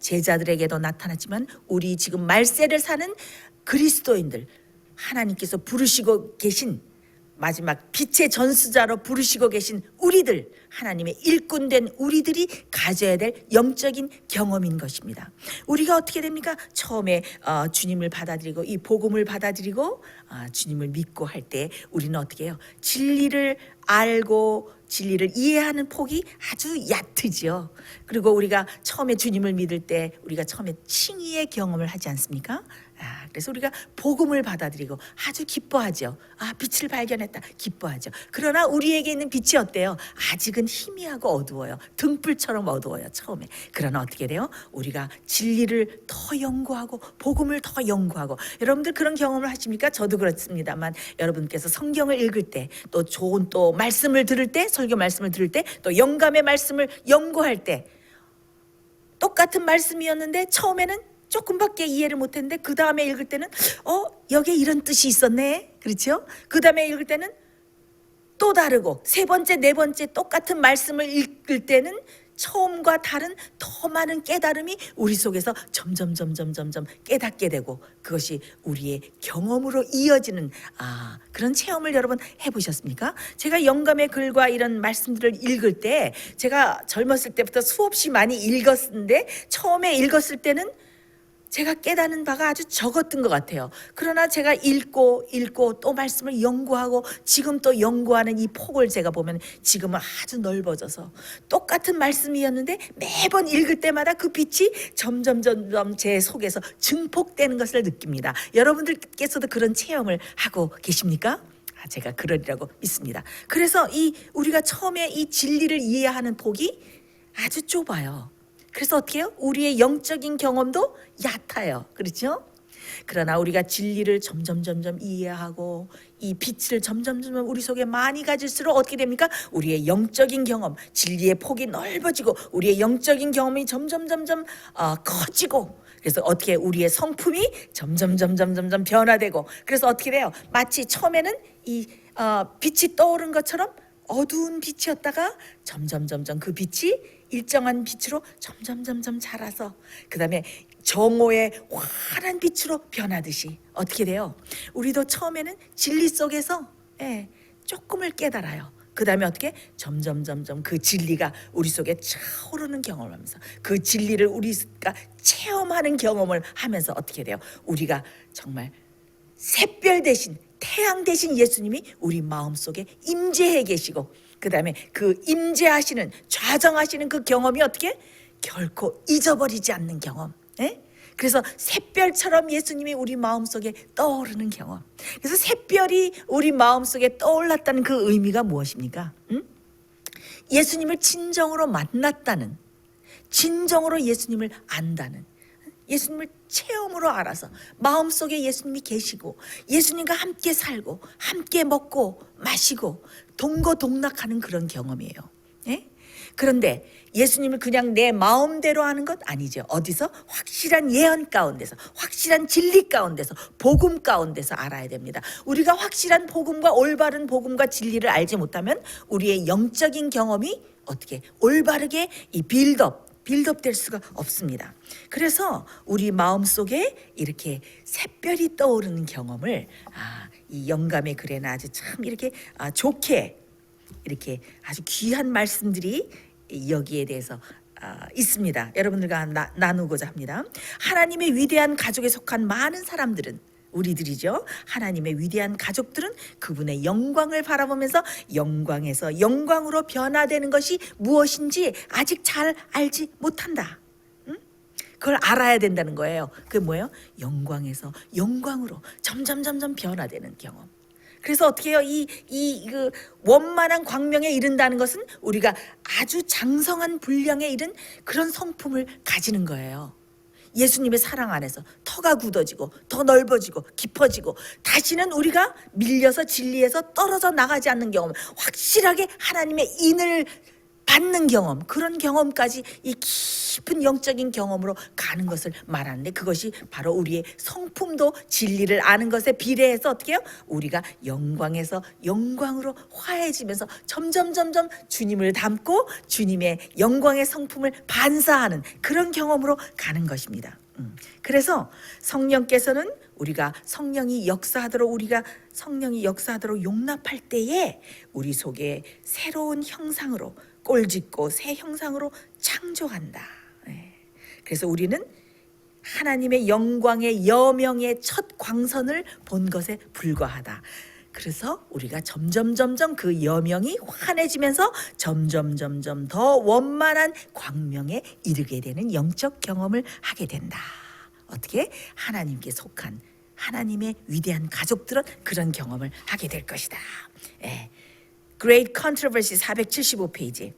제자들에게도 나타났지만 우리 지금 말세를 사는 그리스도인들, 하나님께서 부르시고 계신 마지막 빛의 전수자로 부르시고 계신 우리들, 하나님의 일꾼된 우리들이 가져야 될 영적인 경험인 것입니다. 우리가 어떻게 됩니까? 처음에 주님을 받아들이고 이 복음을 받아들이고 주님을 믿고 할 때 우리는 어떻게 해요? 진리를 알고 진리를 이해하는 폭이 아주 얕으지요. 그리고 우리가 처음에 주님을 믿을 때 우리가 처음에 칭의의 경험을 하지 않습니까? 그래서 우리가 복음을 받아들이고 아주 기뻐하죠. 빛을 발견했다. 기뻐하죠. 그러나 우리에게 있는 빛이 어때요? 아직은 희미하고 어두워요. 등불처럼 어두워요. 처음에. 그러나 어떻게 돼요? 우리가 진리를 더 연구하고 복음을 더 연구하고. 여러분들 그런 경험을 하십니까? 저도 그렇습니다만 여러분께서 성경을 읽을 때 또 좋은 또 말씀을 들을 때 설교 말씀을 들을 때 또 영감의 말씀을 연구할 때 똑같은 말씀이었는데 처음에는 조금밖에 이해를 못했는데 그 다음에 읽을 때는 여기에 이런 뜻이 있었네. 그렇죠? 그 다음에 읽을 때는 또 다르고 세 번째, 네 번째 똑같은 말씀을 읽을 때는 처음과 다른 더 많은 깨달음이 우리 속에서 점점 깨닫게 되고 그것이 우리의 경험으로 이어지는 그런 체험을 여러분 해보셨습니까? 제가 영감의 글과 이런 말씀들을 읽을 때 제가 젊었을 때부터 수없이 많이 읽었는데 처음에 읽었을 때는 제가 깨닫는 바가 아주 적었던 것 같아요. 그러나 제가 읽고 또 말씀을 연구하고 지금 또 연구하는 이 폭을 제가 보면 지금은 아주 넓어져서 똑같은 말씀이었는데 매번 읽을 때마다 그 빛이 점점 제 속에서 증폭되는 것을 느낍니다. 여러분들께서도 그런 체험을 하고 계십니까? 제가 그러리라고 믿습니다. 그래서 우리가 처음에 이 진리를 이해하는 폭이 아주 좁아요. 그래서 어떻게 해요? 우리의 영적인 경험도 얕아요. 그렇죠? 그러나 우리가 진리를 점점 이해하고 이 빛을 점점 우리 속에 많이 가질수록 어떻게 됩니까? 우리의 영적인 경험, 진리의 폭이 넓어지고 우리의 영적인 경험이 점점 커지고, 그래서 어떻게 우리의 성품이 점점 변화되고, 그래서 어떻게 돼요? 마치 처음에는 이 빛이 떠오른 것처럼 어두운 빛이었다가 점점 그 빛이 일정한 빛으로 점점 자라서 그 다음에 정오의 환한 빛으로 변하듯이 어떻게 돼요? 우리도 처음에는 진리 속에서 조금을 깨달아요. 그 다음에 어떻게 점점 그 진리가 우리 속에 차오르는 경험을 하면서 그 진리를 우리가 체험하는 경험을 하면서 어떻게 돼요? 우리가 정말 샛별 대신 태양 대신 예수님이 우리 마음속에 임재해 계시고, 그 다음에 그 임재하시는 좌정하시는 그 경험이 어떻게 결코 잊어버리지 않는 경험. 그래서 샛별처럼 예수님이 우리 마음속에 떠오르는 경험. 그래서 샛별이 우리 마음속에 떠올랐다는 그 의미가 무엇입니까? 예수님을 진정으로 만났다는, 진정으로 예수님을 안다는, 예수님을 체험으로 알아서 마음속에 예수님이 계시고 예수님과 함께 살고 함께 먹고 마시고 동거동락하는 그런 경험이에요. 그런데 예수님을 그냥 내 마음대로 하는 것 아니죠. 어디서? 확실한 예언 가운데서, 확실한 진리 가운데서, 복음 가운데서 알아야 됩니다. 우리가 확실한 복음과 올바른 복음과 진리를 알지 못하면 우리의 영적인 경험이 어떻게 올바르게 이 빌드업 될 수가 없습니다. 그래서 우리 마음속에 이렇게 샛별이 떠오르는 경험을 이 영감의 글에는 아주 참 이렇게 좋게 이렇게 아주 귀한 말씀들이 여기에 대해서 있습니다. 여러분들과 나누고자 합니다. 하나님의 위대한 가족에 속한 많은 사람들은, 우리들이죠, 하나님의 위대한 가족들은 그분의 영광을 바라보면서 영광에서 영광으로 변화되는 것이 무엇인지 아직 잘 알지 못한다. 그걸 알아야 된다는 거예요. 그게 뭐예요? 영광에서 영광으로 점점 변화되는 경험. 그래서 어떻게 해요? 그 원만한 광명에 이른다는 것은 우리가 아주 장성한 분량에 이른 그런 성품을 가지는 거예요. 예수님의 사랑 안에서 터가 굳어지고 더 넓어지고 깊어지고, 다시는 우리가 밀려서 진리에서 떨어져 나가지 않는 경험, 확실하게 하나님의 인을 받는 경험, 그런 경험까지 이 깊은 영적인 경험으로 가는 것을 말하는데, 그것이 바로 우리의 성품도 진리를 아는 것에 비례해서 어떻게 해요? 우리가 영광에서 영광으로 화해지면서 점점 주님을 닮고 주님의 영광의 성품을 반사하는 그런 경험으로 가는 것입니다. 그래서 성령께서는 우리가 성령이 역사하도록 용납할 때에 우리 속에 새로운 형상으로 꼴짓고 새 형상으로 창조한다. 그래서 우리는 하나님의 영광의 여명의 첫 광선을 본 것에 불과하다. 그래서 우리가 점점 그 여명이 환해지면서 점점 더 원만한 광명에 이르게 되는 영적 경험을 하게 된다. 어떻게? 하나님께 속한 하나님의 위대한 가족들은 그런 경험을 하게 될 것이다. Great Controversy 475페이지.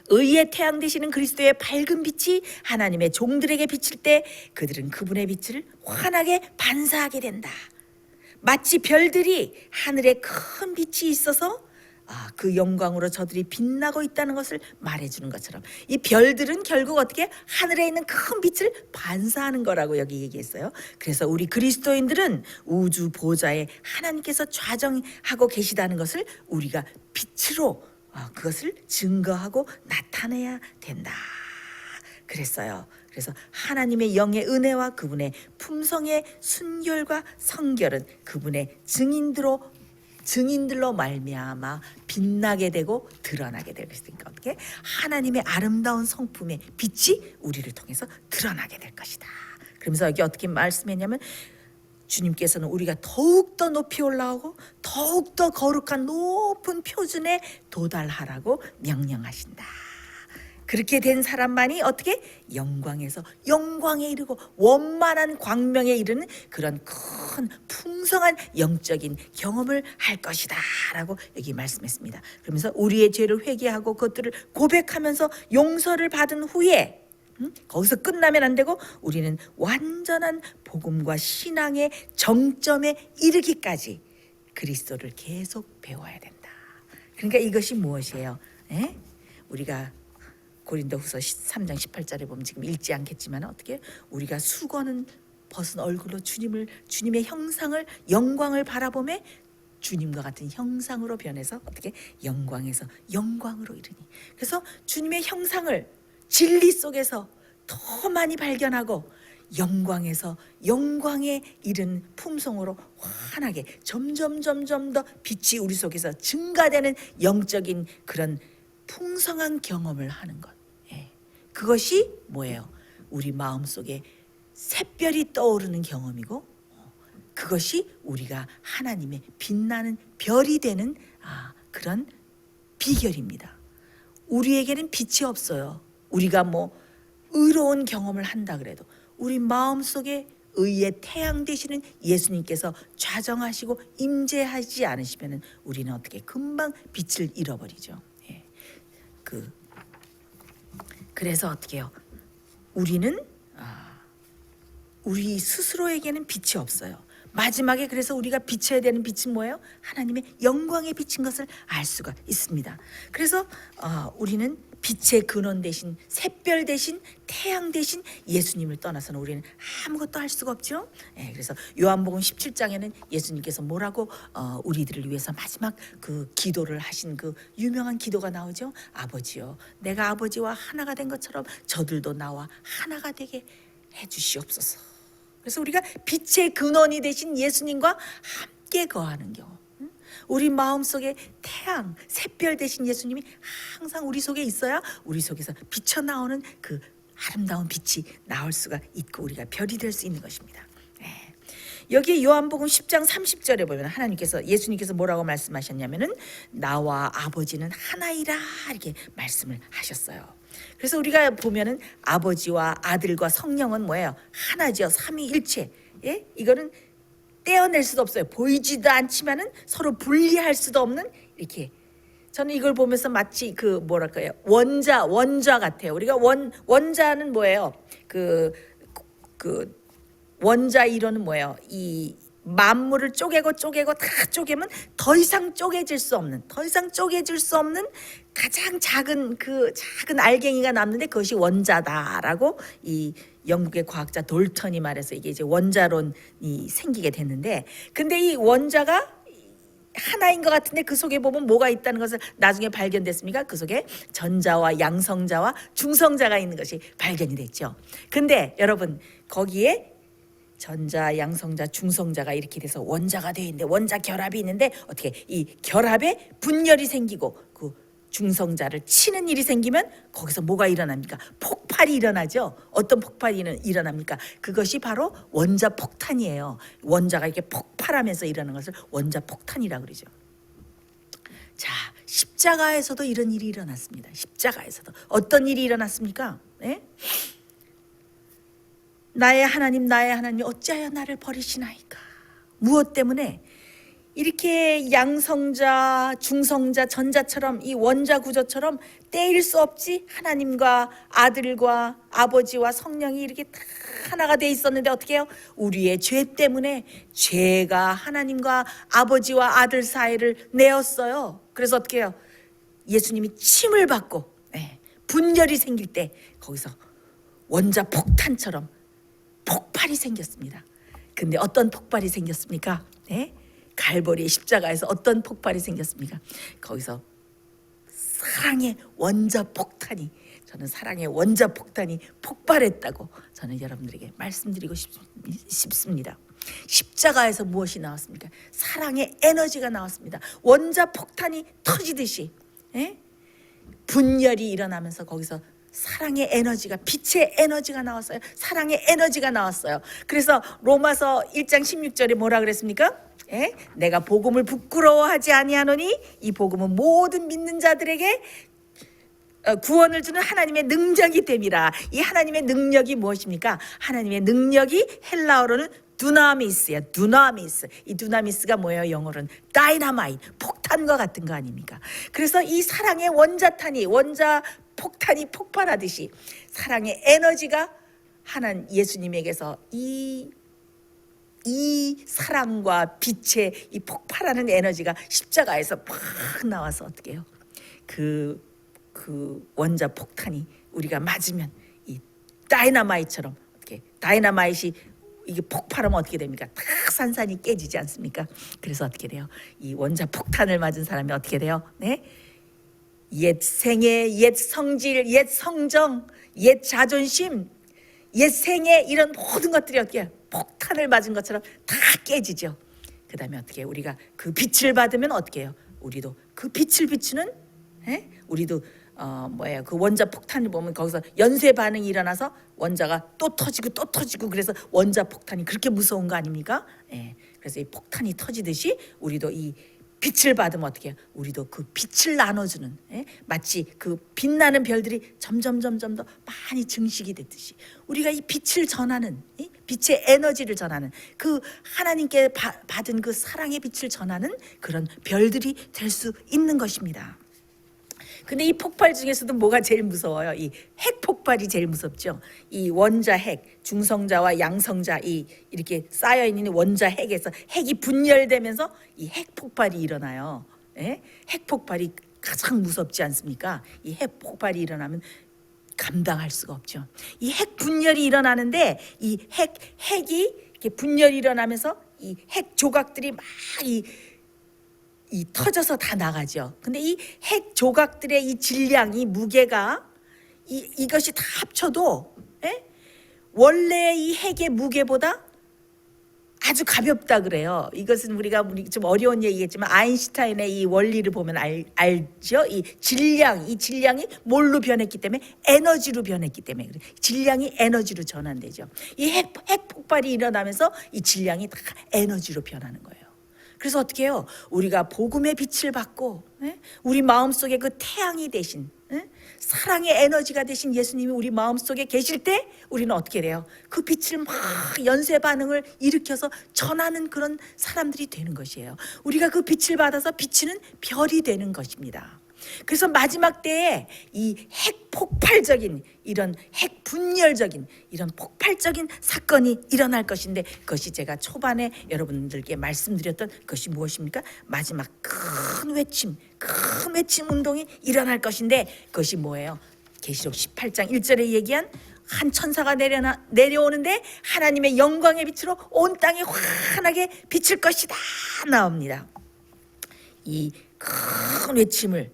의의 태양 되시는 그리스도의 밝은 빛이 하나님의 종들에게 비칠 때 그들은 그분의 빛을 환하게 반사하게 된다. 마치 별들이 하늘에 큰 빛이 있어서 그 영광으로 저들이 빛나고 있다는 것을 말해주는 것처럼, 이 별들은 결국 어떻게 하늘에 있는 큰 빛을 반사하는 거라고 여기 얘기했어요. 그래서 우리 그리스도인들은 우주 보좌에 하나님께서 좌정하고 계시다는 것을 우리가 빛으로 그것을 증거하고 나타내야 된다. 그랬어요. 그래서 하나님의 영의 은혜와 그분의 품성의 순결과 성결은 그분의 증인들로 말미암아 빛나게 되고 드러나게 될 것이니까, 어떻게? 하나님의 아름다운 성품의 빛이 우리를 통해서 드러나게 될 것이다. 그러면서 여기 어떻게 말씀했냐면, 주님께서는 우리가 더욱더 높이 올라오고 더욱더 거룩한 높은 표준에 도달하라고 명령하신다. 그렇게 된 사람만이 어떻게? 영광에서 영광에 이르고 원만한 광명에 이르는 그런 큰 풍성한 영적인 경험을 할 것이다 라고 여기 말씀했습니다. 그러면서 우리의 죄를 회개하고 그것들을 고백하면서 용서를 받은 후에 거기서 끝나면 안 되고 우리는 완전한 복음과 신앙의 정점에 이르기까지 그리스도를 계속 배워야 된다. 그러니까 이것이 무엇이에요? 에? 우리가 고린도후서 3장 18절에 보면 지금 읽지 않겠지만 어떻게 우리가 수건은 벗은 얼굴로 주님의 형상을 영광을 바라보며 주님과 같은 형상으로 변해서 어떻게 영광에서 영광으로 이르니. 그래서 주님의 형상을 진리 속에서 더 많이 발견하고 영광에서 영광에 이른 품성으로 환하게 점점 더 빛이 우리 속에서 증가되는 영적인 그런 풍성한 경험을 하는 것. 예. 그것이 뭐예요? 우리 마음속에 샛별이 떠오르는 경험이고 그것이 우리가 하나님의 빛나는 별이 되는 그런 비결입니다. 우리에게는 빛이 없어요. 우리가 뭐 의로운 경험을 한다 그래도 우리 마음속에 의의 태양 되시는 예수님께서 좌정하시고 임재하지 않으시면 우리는 어떻게 금방 빛을 잃어버리죠. 예. 그래서 어떻게 해요? 우리는 우리 스스로에게는 빛이 없어요. 마지막에 그래서 우리가 비춰야 되는 빛은 뭐예요? 하나님의 영광에 비친 것을 알 수가 있습니다. 그래서 우리는 빛의 근원 대신 샛별 대신 태양 대신 예수님을 떠나서는 우리는 아무것도 할 수가 없죠. 예, 그래서 요한복음 17장에는 예수님께서 뭐라고 우리들을 위해서 마지막 그 기도를 하신 그 유명한 기도가 나오죠. 아버지요, 내가 아버지와 하나가 된 것처럼 저들도 나와 하나가 되게 해주시옵소서. 그래서 우리가 빛의 근원이 되신 예수님과 함께 거하는 경우, 우리 마음속에 태양, 샛별 되신 예수님이 항상 우리 속에 있어야 우리 속에서 비쳐나오는 그 아름다운 빛이 나올 수가 있고 우리가 별이 될 수 있는 것입니다. 네. 여기 요한복음 10장 30절에 보면 예수님께서 뭐라고 말씀하셨냐면은 나와 아버지는 하나이라 이렇게 말씀을 하셨어요. 그래서 우리가 보면은 아버지와 아들과 성령은 뭐예요? 하나죠. 삼위일체. 예? 이거는 떼어낼 수도 없어요. 보이지도 않지만은 서로 분리할 수도 없는 이렇게. 저는 이걸 보면서 마치 그 뭐랄까요? 원자 같아요. 우리가 원자는 뭐예요? 그 원자 이론은 뭐예요? 이 만물을 쪼개고 다 쪼개면 더 이상 쪼개질 수 없는 가장 작은 알갱이가 남는데 그것이 원자다라고 이 영국의 과학자 돌턴이 말해서 이게 이제 원자론이 생기게 됐는데, 근데 이 원자가 하나인 것 같은데 그 속에 보면 뭐가 있다는 것을 나중에 발견됐습니까? 그 속에 전자와 양성자와 중성자가 있는 것이 발견이 됐죠. 근데 여러분 거기에 전자, 양성자, 중성자가 이렇게 돼서 원자가 되어 있는데 원자 결합이 있는데 어떻게 이 결합에 분열이 생기고 그 중성자를 치는 일이 생기면 거기서 뭐가 일어납니까? 폭발이 일어나죠. 어떤 폭발이 일어납니까? 그것이 바로 원자 폭탄이에요. 원자가 이렇게 폭발하면서 일어나는 것을 원자 폭탄이라고 그러죠. 자, 십자가에서도 이런 일이 일어났습니다. 십자가에서도 어떤 일이 일어났습니까? 네? 나의 하나님 어찌하여 나를 버리시나이까. 무엇 때문에? 이렇게 양성자, 중성자, 전자처럼 이 원자 구조처럼 떼일 수 없지 하나님과 아들과 아버지와 성령이 이렇게 다 하나가 돼 있었는데 어떻게 해요? 우리의 죄 때문에 죄가 하나님과 아버지와 아들 사이를 내었어요. 그래서 어떻게 해요? 예수님이 침을 받고 분열이 생길 때 거기서 원자 폭탄처럼 폭발이 생겼습니다. 근데 어떤 폭발이 생겼습니까? 네? 갈보리의 십자가에서 어떤 폭발이 생겼습니까? 거기서 사랑의 원자 폭탄이, 저는 사랑의 원자 폭탄이 폭발했다고 저는 여러분들에게 말씀드리고 싶습니다. 십자가에서 무엇이 나왔습니까? 사랑의 에너지가 나왔습니다. 원자 폭탄이 터지듯이 분열이 일어나면서 거기서 사랑의 에너지가, 빛의 에너지가 나왔어요. 사랑의 에너지가 나왔어요. 그래서 로마서 1장 16절에 뭐라 그랬습니까? 내가 복음을 부끄러워하지 아니하노니 이 복음은 모든 믿는 자들에게 구원을 주는 하나님의 능력이 됨이라. 이 하나님의 능력이 무엇입니까? 하나님의 능력이 헬라어로는 두나미스야. 두나미스. 이 두나미스가 뭐예요? 영어로는 다이나마이트, 폭탄과 같은 거 아닙니까? 그래서 이 사랑의 원자 폭탄이 폭발하듯이 사랑의 에너지가 하나님 예수님에게서 이 사랑과 빛의 이 폭발하는 에너지가 십자가에서 팍 나와서 어떻게 해요? 그 원자 폭탄이 우리가 맞으면 이 다이너마이트처럼 어떻게 다이너마이트이 이게 폭발하면 어떻게 됩니까? 탁 산산이 깨지지 않습니까? 그래서 어떻게 돼요? 이 원자 폭탄을 맞은 사람이 어떻게 돼요? 네? 옛 생애, 옛 성질, 옛 성정, 옛 자존심, 옛 생애 이런 모든 것들이 어떻게 해요? 폭탄을 맞은 것처럼 다 깨지죠. 그 다음에 어떻게 해요? 우리가 그 빛을 받으면 어떻게 해요? 우리도 그 빛을 비추는 우리도 그 원자 폭탄을 보면 거기서 연쇄 반응이 일어나서 원자가 또 터지고 그래서 원자 폭탄이 그렇게 무서운 거 아닙니까? 그래서 이 폭탄이 터지듯이 우리도 이 빛을 받으면 어떻게 해요? 우리도 그 빛을 나눠주는 마치 그 빛나는 별들이 점점 더 많이 증식이 됐듯이 우리가 이 빛을 전하는 빛의 에너지를 전하는 그 하나님께 받은 그 사랑의 빛을 전하는 그런 별들이 될 수 있는 것입니다. 근데 이 폭발 중에서도 뭐가 제일 무서워요? 이 핵 폭발이 제일 무섭죠. 이 원자 핵, 중성자와 양성자 이렇게 쌓여 있는 원자 핵에서 핵이 분열되면서 이 핵 폭발이 일어나요. 핵 폭발이 가장 무섭지 않습니까? 이 핵 폭발이 일어나면 감당할 수가 없죠. 이 핵 분열이 일어나는데 이 핵이 이렇게 분열이 일어나면서 이 핵 조각들이 막 이 터져서 다 나가죠. 근데 이 핵 조각들의 이 질량, 이 무게가 이것이 다 합쳐도 원래 이 핵의 무게보다 아주 가볍다 그래요. 이것은 우리가 좀 어려운 얘기겠지만 아인슈타인의 이 원리를 보면 알죠. 이 질량이 뭘로 변했기 때문에 에너지로 변했기 때문에 그래. 질량이 에너지로 전환되죠. 이 핵 폭발이 일어나면서 이 질량이 다 에너지로 변하는 거예요. 그래서 어떻게 해요? 우리가 복음의 빛을 받고 우리 마음속에 그 태양이 되신 사랑의 에너지가 되신 예수님이 우리 마음속에 계실 때 우리는 어떻게 돼요? 그 빛을 막 연쇄 반응을 일으켜서 전하는 그런 사람들이 되는 것이에요. 우리가 그 빛을 받아서 비치는 별이 되는 것입니다. 그래서 마지막 때에 이 핵 폭발적인 이런 핵 분열적인 이런 폭발적인 사건이 일어날 것인데 그것이 제가 초반에 여러분들께 말씀드렸던 것이 무엇입니까? 마지막 큰 외침 운동이 일어날 것인데 그것이 뭐예요? 계시록 18장 1절에 얘기한 한 천사가 내려오는데 하나님의 영광의 빛으로 온 땅이 환하게 비칠 것이다 나옵니다. 이 큰 외침을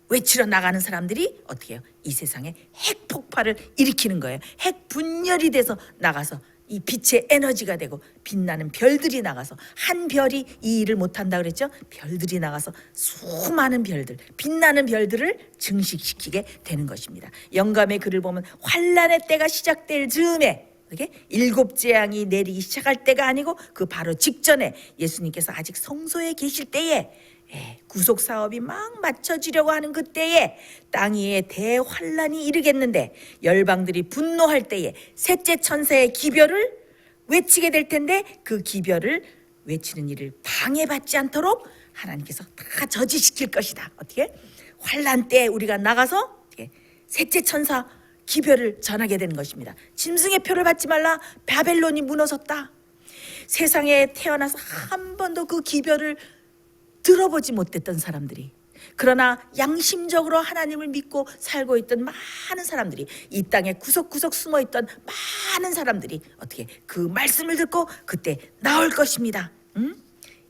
외치러 나가는 사람들이 어떻게 해요? 이 세상에 핵 폭발을 일으키는 거예요. 핵 분열이 돼서 나가서 이 빛의 에너지가 되고 빛나는 별들이 나가서 한 별이 이 일을 못한다 그랬죠? 별들이 나가서 수많은 별들, 빛나는 별들을 증식시키게 되는 것입니다. 영감의 글을 보면 환란의 때가 시작될 즈음에 이렇게 7 재앙이 내리기 시작할 때가 아니고 그 바로 직전에 예수님께서 아직 성소에 계실 때에 구속 사업이 막 맞춰지려고 하는 그때에 땅 위에 대환란이 이르겠는데 열방들이 분노할 때에 셋째 천사의 기별을 외치게 될 텐데 그 기별을 외치는 일을 방해받지 않도록 하나님께서 다 저지시킬 것이다. 어떻게? 환란 때 우리가 나가서 셋째 천사 기별을 전하게 되는 것입니다. 짐승의 표를 받지 말라. 바벨론이 무너졌다. 세상에 태어나서 한 번도 그 기별을 들어보지 못했던 사람들이 그러나 양심적으로 하나님을 믿고 살고 있던 많은 사람들이 이 땅에 구석구석 숨어있던 많은 사람들이 어떻게 그 말씀을 듣고 그때 나올 것입니다.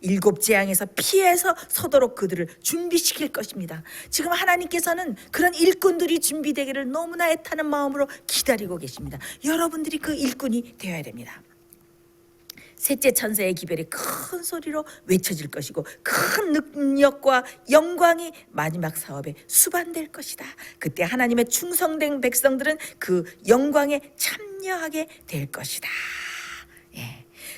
7 재앙에서 피해서 서도록 그들을 준비시킬 것입니다. 지금 하나님께서는 그런 일꾼들이 준비되기를 너무나 애타는 마음으로 기다리고 계십니다. 여러분들이 그 일꾼이 되어야 됩니다. 셋째 천사의 기별이 큰 소리로 외쳐질 것이고 큰 능력과 영광이 마지막 사업에 수반될 것이다. 그때 하나님의 충성된 백성들은 그 영광에 참여하게 될 것이다.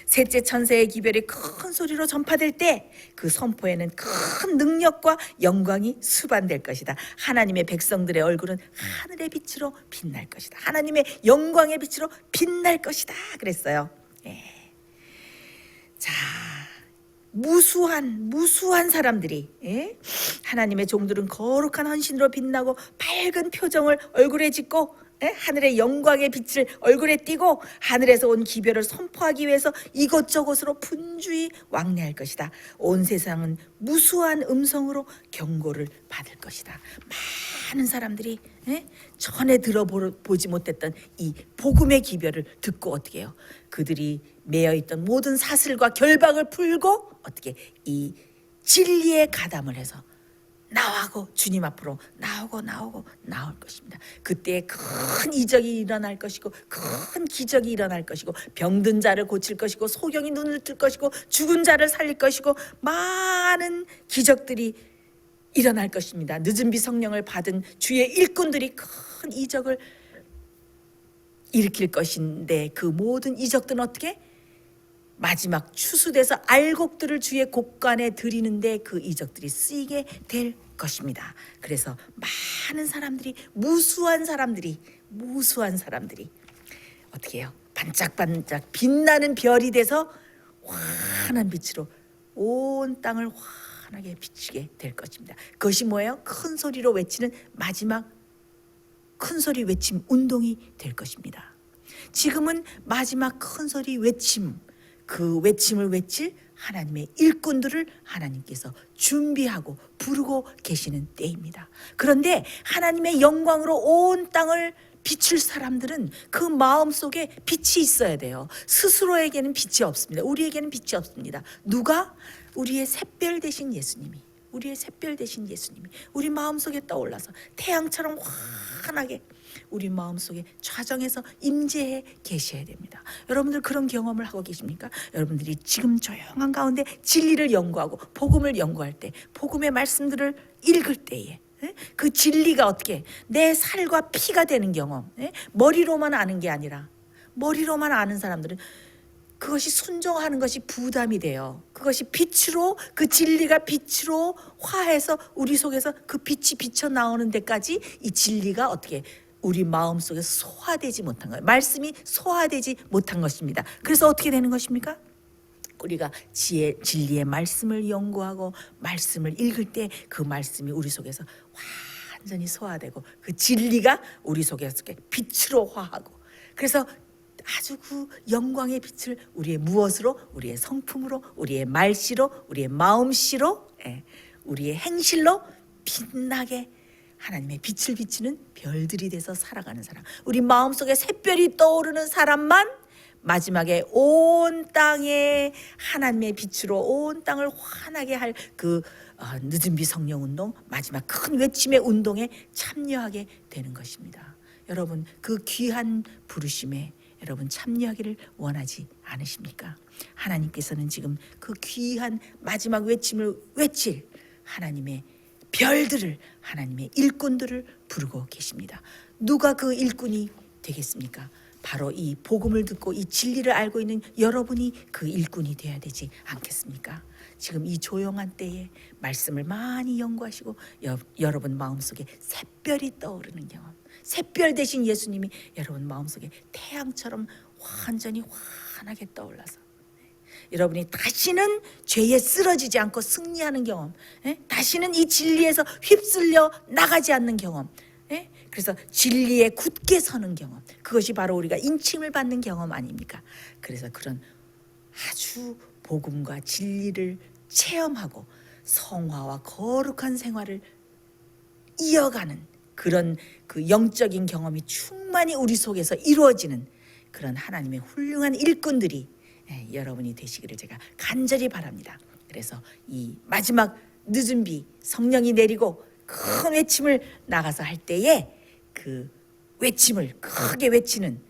셋째 천사의 기별이 큰 소리로 전파될 때 그 선포에는 큰 능력과 영광이 수반될 것이다. 하나님의 백성들의 얼굴은 하늘의 빛으로 빛날 것이다. 하나님의 영광의 빛으로 빛날 것이다. 그랬어요. 자, 무수한 사람들이 하나님의 종들은 거룩한 헌신으로 빛나고 밝은 표정을 얼굴에 짓고 하늘의 영광의 빛을 얼굴에 띠고 하늘에서 온 기별을 선포하기 위해서 이곳저곳으로 분주히 왕래할 것이다. 온 세상은 무수한 음성으로 경고를 받을 것이다. 많은 사람들이 전에 들어보지 못했던 이 복음의 기별을 듣고 어떻게 해요? 그들이 매여있던 모든 사슬과 결박을 풀고 어떻게 이 진리에 가담을 해서 나오고 주님 앞으로 나올 것입니다. 그때 큰 이적이 일어날 것이고 큰 기적이 일어날 것이고 병든 자를 고칠 것이고 소경이 눈을 뜰 것이고 죽은 자를 살릴 것이고 많은 기적들이 일어날 것입니다. 늦은 비 성령을 받은 주의 일꾼들이 큰 이적을 일으킬 것인데 그 모든 이적들은 어떻게? 마지막 추수돼서 알곡들을 주의 곳간에 드리는데 그 이적들이 쓰이게 될 것입니다. 그래서 많은 사람들이 무수한 사람들이 어떻게 해요? 반짝반짝 빛나는 별이 돼서 환한 빛으로 온 땅을 환하게 비치게 될 것입니다. 그것이 뭐예요? 큰 소리로 외치는 마지막 큰 소리 외침 운동이 될 것입니다. 지금은 마지막 큰 소리 외침, 그 외침을 외칠 하나님의 일꾼들을 하나님께서 준비하고 부르고 계시는 때입니다. 그런데 하나님의 영광으로 온 땅을 비출 사람들은 그 마음속에 빛이 있어야 돼요. 스스로에게는 빛이 없습니다. 우리에게는 빛이 없습니다. 누가? 우리의 샛별 되신 예수님이, 우리의 샛별 되신 예수님이 우리 마음속에 떠올라서 태양처럼 환하게 우리 마음속에 좌정해서 임재해 계셔야 됩니다. 여러분들 그런 경험을 하고 계십니까? 여러분들이 지금 조용한 가운데 진리를 연구하고 복음을 연구할 때, 복음의 말씀들을 읽을 때에 그 진리가 어떻게 내 살과 피가 되는 경험, 머리로만 아는 게 아니라, 머리로만 아는 사람들은 그것이 순종하는 것이 부담이 돼요. 그것이 빛으로, 그 진리가 빛으로 화해서 우리 속에서 그 빛이 비쳐 나오는 데까지 이 진리가 어떻게 우리 마음속에 소화되지 못한 거예요. 말씀이 소화되지 못한 것입니다. 그래서 어떻게 되는 것입니까? 우리가 진리의 말씀을 연구하고 말씀을 읽을 때 그 말씀이 우리 속에서 완전히 소화되고 그 진리가 우리 속에서 빛으로 화하고, 그래서 아주 그 영광의 빛을 우리의 무엇으로? 우리의 성품으로, 우리의 말씨로, 우리의 마음씨로, 우리의 행실로 빛나게 하나님의 빛을 비추는 별들이 돼서 살아가는 사람, 우리 마음속에 샛별이 떠오르는 사람만 마지막에 온 땅에 하나님의 빛으로 온 땅을 환하게 할 그 늦은 비 성령 운동, 마지막 큰 외침의 운동에 참여하게 되는 것입니다. 여러분 그 귀한 부르심에 여러분 참여하기를 원하지 않으십니까? 하나님께서는 지금 그 귀한 마지막 외침을 외칠 하나님의 별들을, 하나님의 일꾼들을 부르고 계십니다. 누가 그 일꾼이 되겠습니까? 바로 이 복음을 듣고 이 진리를 알고 있는 여러분이 그 일꾼이 되어야 되지 않겠습니까? 지금 이 조용한 때에 말씀을 많이 연구하시고 여러분 마음속에 샛별이 떠오르는 경험, 샛별 되신 예수님이 여러분 마음속에 태양처럼 완전히 환하게 떠올라서 여러분이 다시는 죄에 쓰러지지 않고 승리하는 경험, 다시는 이 진리에서 휩쓸려 나가지 않는 경험, 그래서 진리에 굳게 서는 경험, 그것이 바로 우리가 인침을 받는 경험 아닙니까? 그래서 그런 아주 복음과 진리를 체험하고 성화와 거룩한 생활을 이어가는 그런 그 영적인 경험이 충만히 우리 속에서 이루어지는 그런 하나님의 훌륭한 일꾼들이 여러분이 되시기를 제가 간절히 바랍니다. 그래서 이 마지막 늦은 비 성령이 내리고 큰 외침을 나가서 할 때에 그 외침을 크게 외치는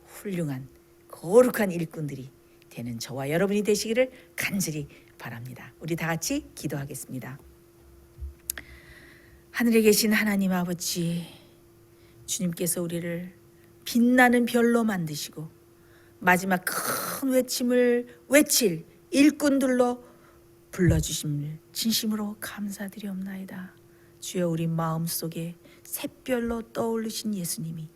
훌륭한 거룩한 일꾼들이 되는 저와 여러분이 되시기를 간절히 바랍니다. 우리 다 같이 기도하겠습니다. 하늘에 계신 하나님 아버지, 주님께서 우리를 빛나는 별로 만드시고 마지막 큰 외침을 외칠 일꾼들로 불러주심을 진심으로 감사드리옵나이다. 주여, 우리 마음속에 샛별로 떠오르신 예수님이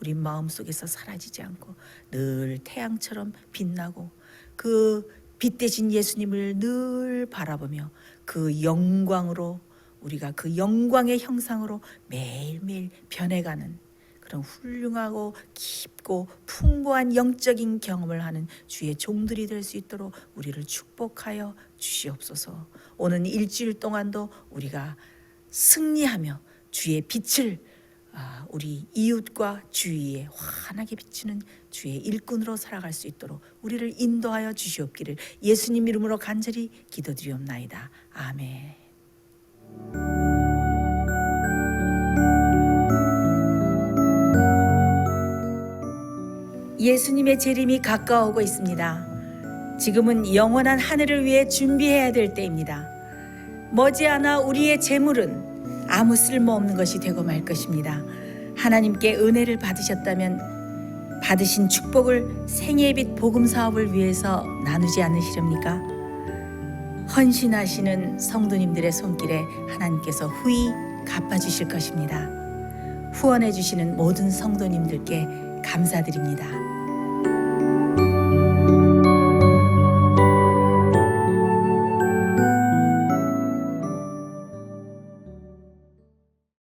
우리 마음속에서 사라지지 않고 늘 태양처럼 빛나고 그 빛 대신 예수님을 늘 바라보며 그 영광으로 우리가 그 영광의 형상으로 매일매일 변해가는 그런 훌륭하고 깊고 풍부한 영적인 경험을 하는 주의 종들이 될 수 있도록 우리를 축복하여 주시옵소서. 오는 일주일 동안도 우리가 승리하며 주의 빛을 우리 이웃과 주위에 환하게 비치는 주의 일꾼으로 살아갈 수 있도록 우리를 인도하여 주시옵기를 예수님 이름으로 간절히 기도드리옵나이다. 아멘. 예수님의 재림이 가까워오고 있습니다. 지금은 영원한 하늘을 위해 준비해야 될 때입니다. 머지않아 우리의 재물은 아무 쓸모없는 것이 되고 말 것입니다. 하나님께 은혜를 받으셨다면 받으신 축복을 생애의 빛 복음 사업을 위해서 나누지 않으시렵니까? 헌신하시는 성도님들의 손길에 하나님께서 후히 갚아주실 것입니다. 후원해 주시는 모든 성도님들께 감사드립니다.